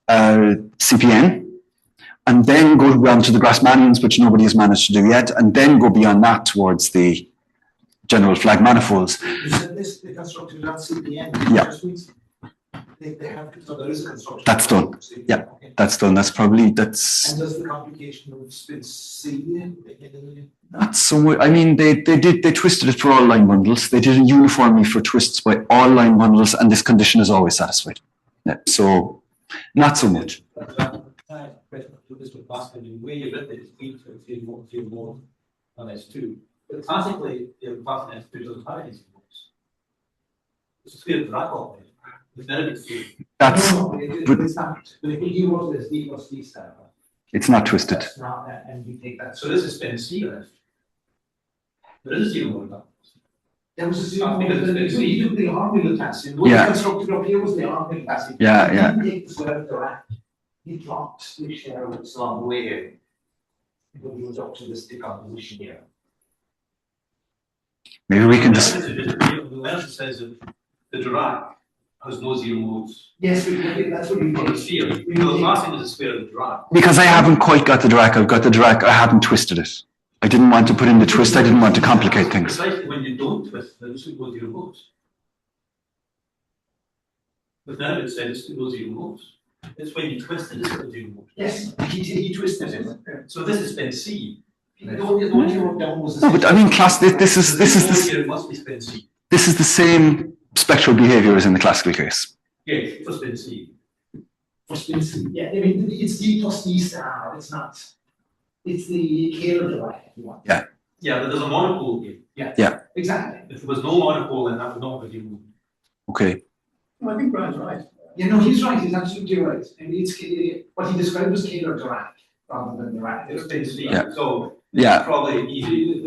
CPN, and then go down to the Grassmannians, which nobody has managed to do yet, and then go beyond that towards the general flag manifolds. You said this, they constructed that CPN. Yeah. They have, so there is a construction. That's done. Yeah, that's done. That's probably, that's And does the complication of spin C? not so much. I mean, they twisted it for all line bundles. They did it uniformly for twists by all line bundles, and this condition is always satisfied. Yeah, so not so much. This would possibly where you read it, feel more on S2. But classically, the class S2 doesn't have any symbols. It's a sphere drag off. That's It's not. But if you wrote this D plus D star, it's not twisted. that's not that, and you take that. So this is spin C left. There is a zero mode now. There was a zero. Because it's been So you did the arm test. What Yeah. you constructed up here was the arm test. Yeah, yeah. He didn't take the square direct. He dropped the share of its long way here. When he was up to this decomposition here. Maybe we can just. The Welsh says that the Dirac has no zero modes. Yes, that's what we On the did. sphere. The last thing is a sphere of the Dirac. Because I haven't quite got the Dirac. I've got the Dirac. I haven't twisted it. I didn't want to put in the twist. I didn't want to complicate things. Precisely when you don't twist, then this will go zero modes. But now it says this will go zero modes. It's when you twist it, this will go zero modes. Yes, he twisted it. So this is spin C. The one you wrote down was the No, but I mean, class. This is It must be spin C. this is the same spectral behavior as in the classical case. Yes, for spin C. for spin C. Yeah, I mean, it's D plus D star, it's not. It's the Taylor divide, if you want. Yeah. Yeah, but there's a monopole here. Yeah. Exactly. If there was no monopole, then that would not be zero mode. Okay. Well, I think Brian's right. Yeah, no, he's right, he's absolutely right. I mean, it's, what he described was Taylor Dirac rather than Dirac. It's spin C. Yeah. So Yeah. probably easy.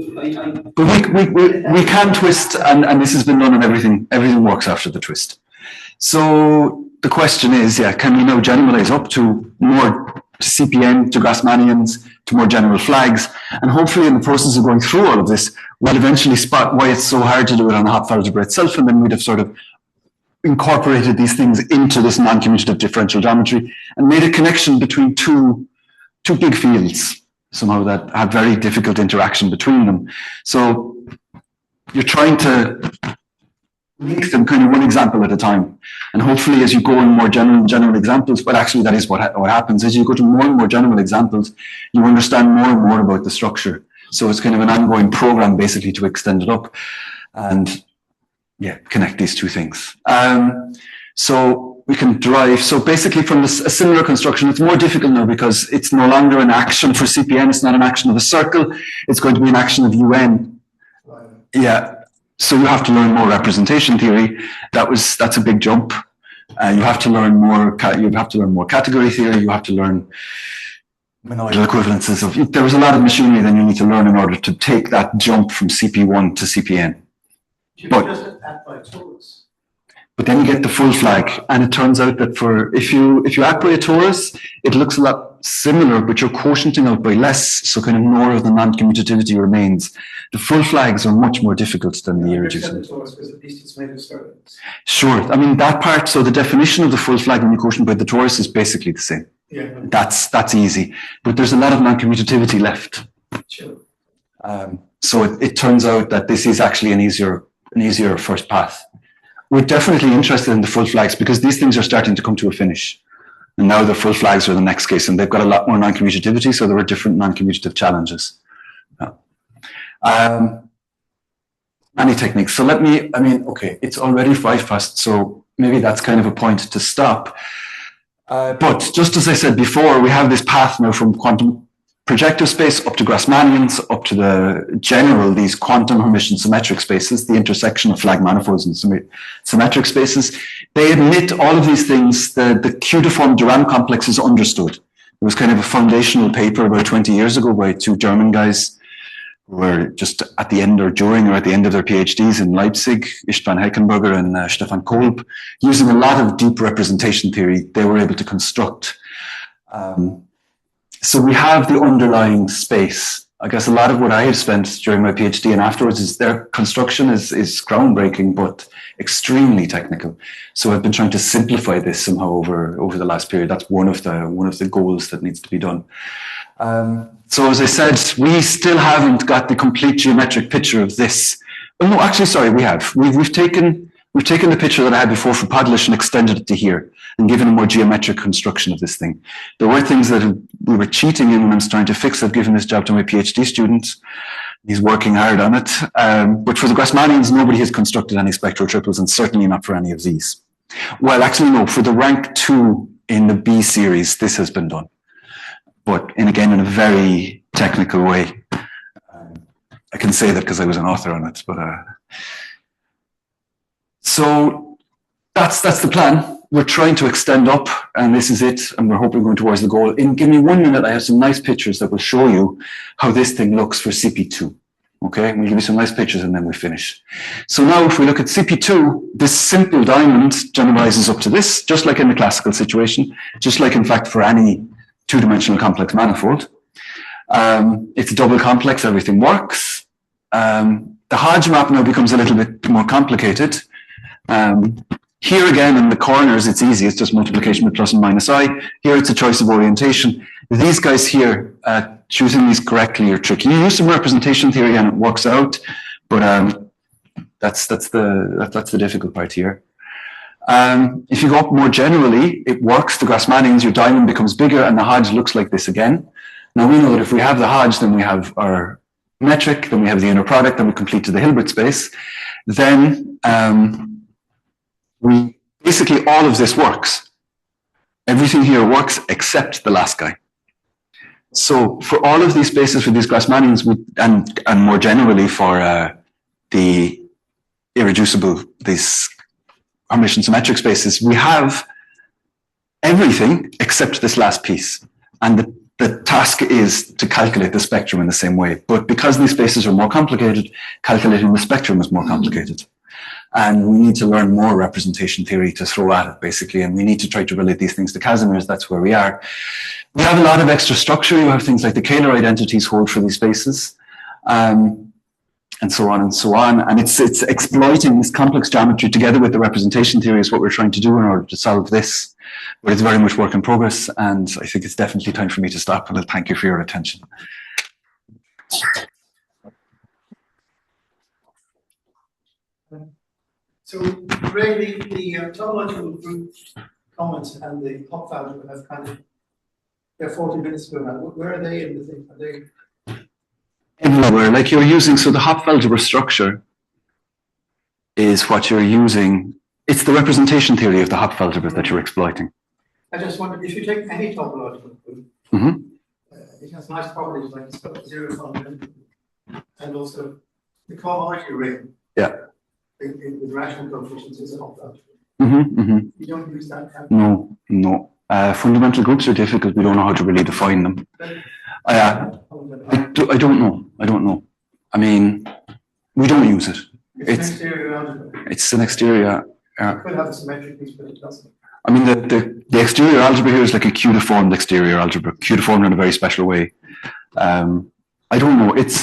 But we can twist, and this has been done, and everything works after the twist. So the question is, yeah, can we now generalize up to more CPN, to Grassmannians, to more general flags? And hopefully in the process of going through all of this, we'll eventually spot why it's so hard to do it on the Hopf algebra itself, and then we'd have sort of incorporated these things into this non-commutative differential geometry and made a connection between two big fields, somehow that have very difficult interaction between them. So you're trying to make them kind of one example at a time. And hopefully as you go in more general examples, but actually that is what happens. As you go to more and more general examples, you understand more and more about the structure. So it's kind of an ongoing program basically to extend it up and yeah, connect these two things. So we can derive, so basically from a similar construction, it's more difficult now because it's no longer an action for CPN, it's not an action of a circle, it's going to be an action of UN. Yeah. So you have to learn more representation theory. That's a big jump. You have to learn more. You have to learn more category theory. You have to learn monoidal equivalences of. There was a lot of machinery that you need to learn in order to take that jump from CP1 to CPN. But then you get the full flag, and it turns out that if you act by a torus, it looks a lot similar, but you're quotienting out by less, so kind of more of the non-commutativity remains. The full flags are much more difficult than the irreducible. Sure, I mean that part. So the definition of the full flag when you quotient by the torus is basically the same. Yeah. That's easy, but there's a lot of non-commutativity left. Sure. So it turns out that this is actually an easier first path. We're definitely interested in the full flags because these things are starting to come to a finish. And now the full flags are the next case, and they've got a lot more non-commutativity, so there are different non-commutative challenges. Many techniques. So okay, it's already 5 past, so maybe that's kind of a point to stop. But just as I said before, we have this path now from quantum projective space up to Grassmannians, up to the general, these quantum Hermitian symmetric spaces, the intersection of flag manifolds and symmetric spaces. They admit all of these things. The q-deformed Durand complex is understood. It was kind of a foundational paper about 20 years ago by 2 German guys who were just at the end or during or at the end of their PhDs in Leipzig, Istvan Heckenberger and Stefan Kolb. Using a lot of deep representation theory, they were able to construct so we have the underlying space. I guess a lot of what I have spent during my PhD and afterwards is their construction is groundbreaking, but extremely technical. So I've been trying to simplify this somehow over the last period. That's one of the goals that needs to be done. So as I said, we still haven't got the complete geometric picture of this. Oh, no, actually, sorry, we have. We've taken the picture that I had before for Podleś and extended it to here and given a more geometric construction of this thing. There were things that we were cheating in when I was trying to fix. I've given this job to my PhD student. He's working hard on it. But for the Grassmannians, nobody has constructed any spectral triples, and certainly not for any of these. Well, actually, no, for the rank 2 in the B series, this has been done. But, and again, in a very technical way. I can say that because I was an author on it, but so that's the plan. We're trying to extend up, and this is it, and we're hoping going towards the goal. Give me 1 minute. I have some nice pictures that will show you how this thing looks for CP2. Okay, we'll give you some nice pictures, and then we finish. So now, if we look at CP2, this simple diamond generalizes up to this, just like in the classical situation, just like in fact for any two-dimensional complex manifold. It's a double complex, everything works. The Hodge map now becomes a little bit more complicated. Here again, in the corners, it's easy. It's just multiplication with plus and minus I. Here, it's a choice of orientation. These guys here, choosing these correctly are tricky. You use some representation theory and it works out, but that's the difficult part here. If you go up more generally, it works. The Grassmannians, your diamond becomes bigger, and the Hodge looks like this again. Now we know that if we have the Hodge, then we have our metric, then we have the inner product, then we complete to the Hilbert space. Then we basically all of this works. Everything here works except the last guy. So for all of these spaces for these Grassmannians, and more generally for the irreducible, these Hermitian symmetric spaces, we have everything except this last piece. And the task is to calculate the spectrum in the same way. But because these spaces are more complicated, calculating the spectrum is more complicated. And we need to learn more representation theory to throw at it, basically. And we need to try to relate these things to Casimir's. That's where we are. We have a lot of extra structure. You have things like the Kähler identities hold for these spaces, and so on and so on. And it's exploiting this complex geometry together with the representation theory is what we're trying to do in order to solve this. But it's very much work in progress, and I think it's definitely time for me to stop, and I'll thank you for your attention. So really, the topological group comments and the pop value have kind of, they're 40 minutes ago now. Where are they in the thing? Are they everywhere? Like you're using, so the Hopf algebra structure is what you're using. It's the representation theory of the Hopf algebra that you're exploiting. I just wondered, if you take any topological group, it has nice properties like it's got zero fundamental, and also the cohomology ring. Yeah. With rational coefficients is a Hopf algebra. You don't use that kind of. No. Fundamental groups are difficult. We don't know how to really define them. I don't know. I mean, we don't use it. It's an exterior algebra. It's an exterior. It could have a symmetric piece, but it doesn't. I mean, the exterior algebra here is like a q-deformed exterior algebra, q-deformed in a very special way. I don't know. It's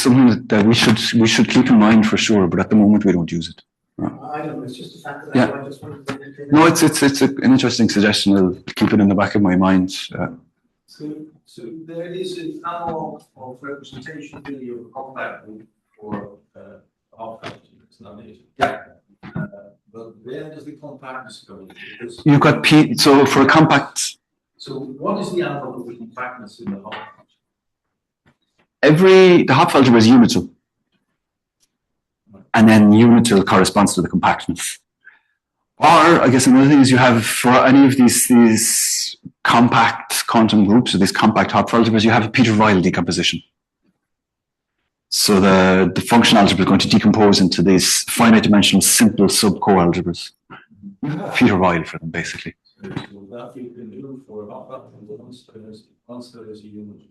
something that we should keep in mind for sure, but at the moment we don't use it. I don't know. It's just the fact that I just wanted to. No, it's an interesting suggestion. I'll keep it in the back of my mind. So there is an analog of representation theory of a compact group for Hopf algebra. Yeah. But where does the compactness go? Because You've got P. So for a compact. So what is the analog of the compactness in the Hopf algebra? The Hopf algebra is unital. And then unital corresponds to the compactness. Or, I guess another thing is you have, for any of these compact quantum groups, or these compact Hopf algebras, you have a Peter-Weyl decomposition. So the function algebra is going to decompose into these finite dimensional simple sub-co-algebras. Peter-Weyl for them, basically. So that you can do for Hopf algebra once there is a unit.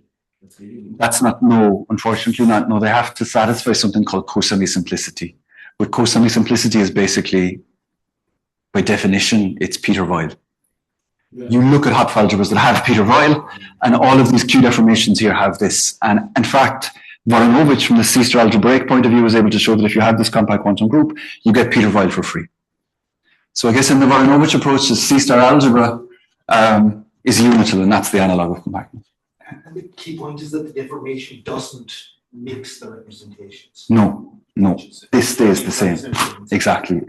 That's not, no, unfortunately not. No, they have to satisfy something called co-semi-simplicity. But co-semi-simplicity is basically, by definition, it's Peter-Weyl. You look at Hopf algebras that have Peter Weyl, and all of these q-deformations here have this. And in fact, Voronovich, from the C-star algebraic point of view, was able to show that if you have this compact quantum group, you get Peter Weyl for free. So I guess in the Voronovich approach, the C-star algebra is unital, and that's the analog of compactness. And the key point is that the deformation doesn't mix the representations. No, this stays the same. Exactly,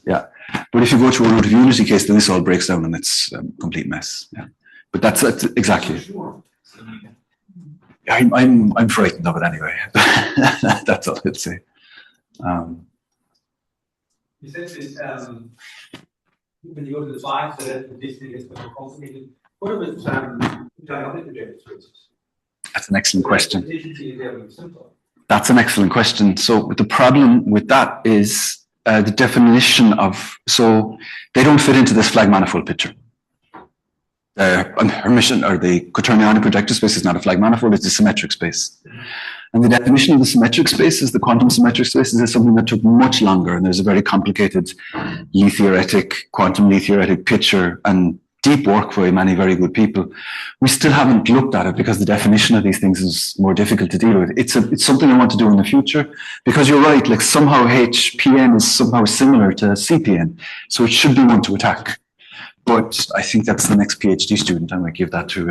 yeah. But if you go to a root of unity case, then this all breaks down and it's a complete mess. Yeah, but that's exactly. Sure. I'm frightened of it anyway. That's all I'd say. You said this, when you go to the slides, that this thing is more complicated. What about duality projected spaces? That's an excellent question. That's an excellent question. So the problem with that is the definition of, so they don't fit into this flag manifold picture. Hermitian, or the quaternionic projective space, is not a flag manifold, it's a symmetric space. And the definition of the symmetric spaces, the quantum symmetric spaces, is something that took much longer, and there's a very complicated quantum Lie theoretic picture, and deep work by many very good people. We still haven't looked at it because the definition of these things is more difficult to deal with. It's something I want to do in the future, because you're right, like somehow HPN is somehow similar to CPN, so it should be one to attack. But I think that's the next PhD student I might give that to.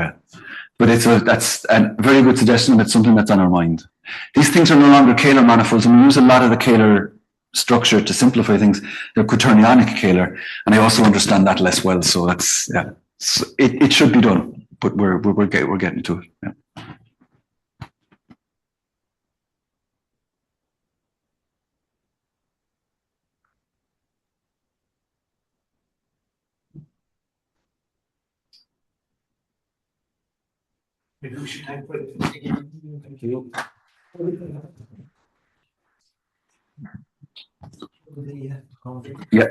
But that's a very good suggestion, and it's something that's on our mind. These things are no longer Kähler manifolds, and we use a lot of the Kähler structure to simplify things. They're quaternionic Kähler, and I also understand that less well. So that's, yeah, so it should be done, but we're getting to it. Yeah. Maybe we should time for it again. Thank you. Yeah.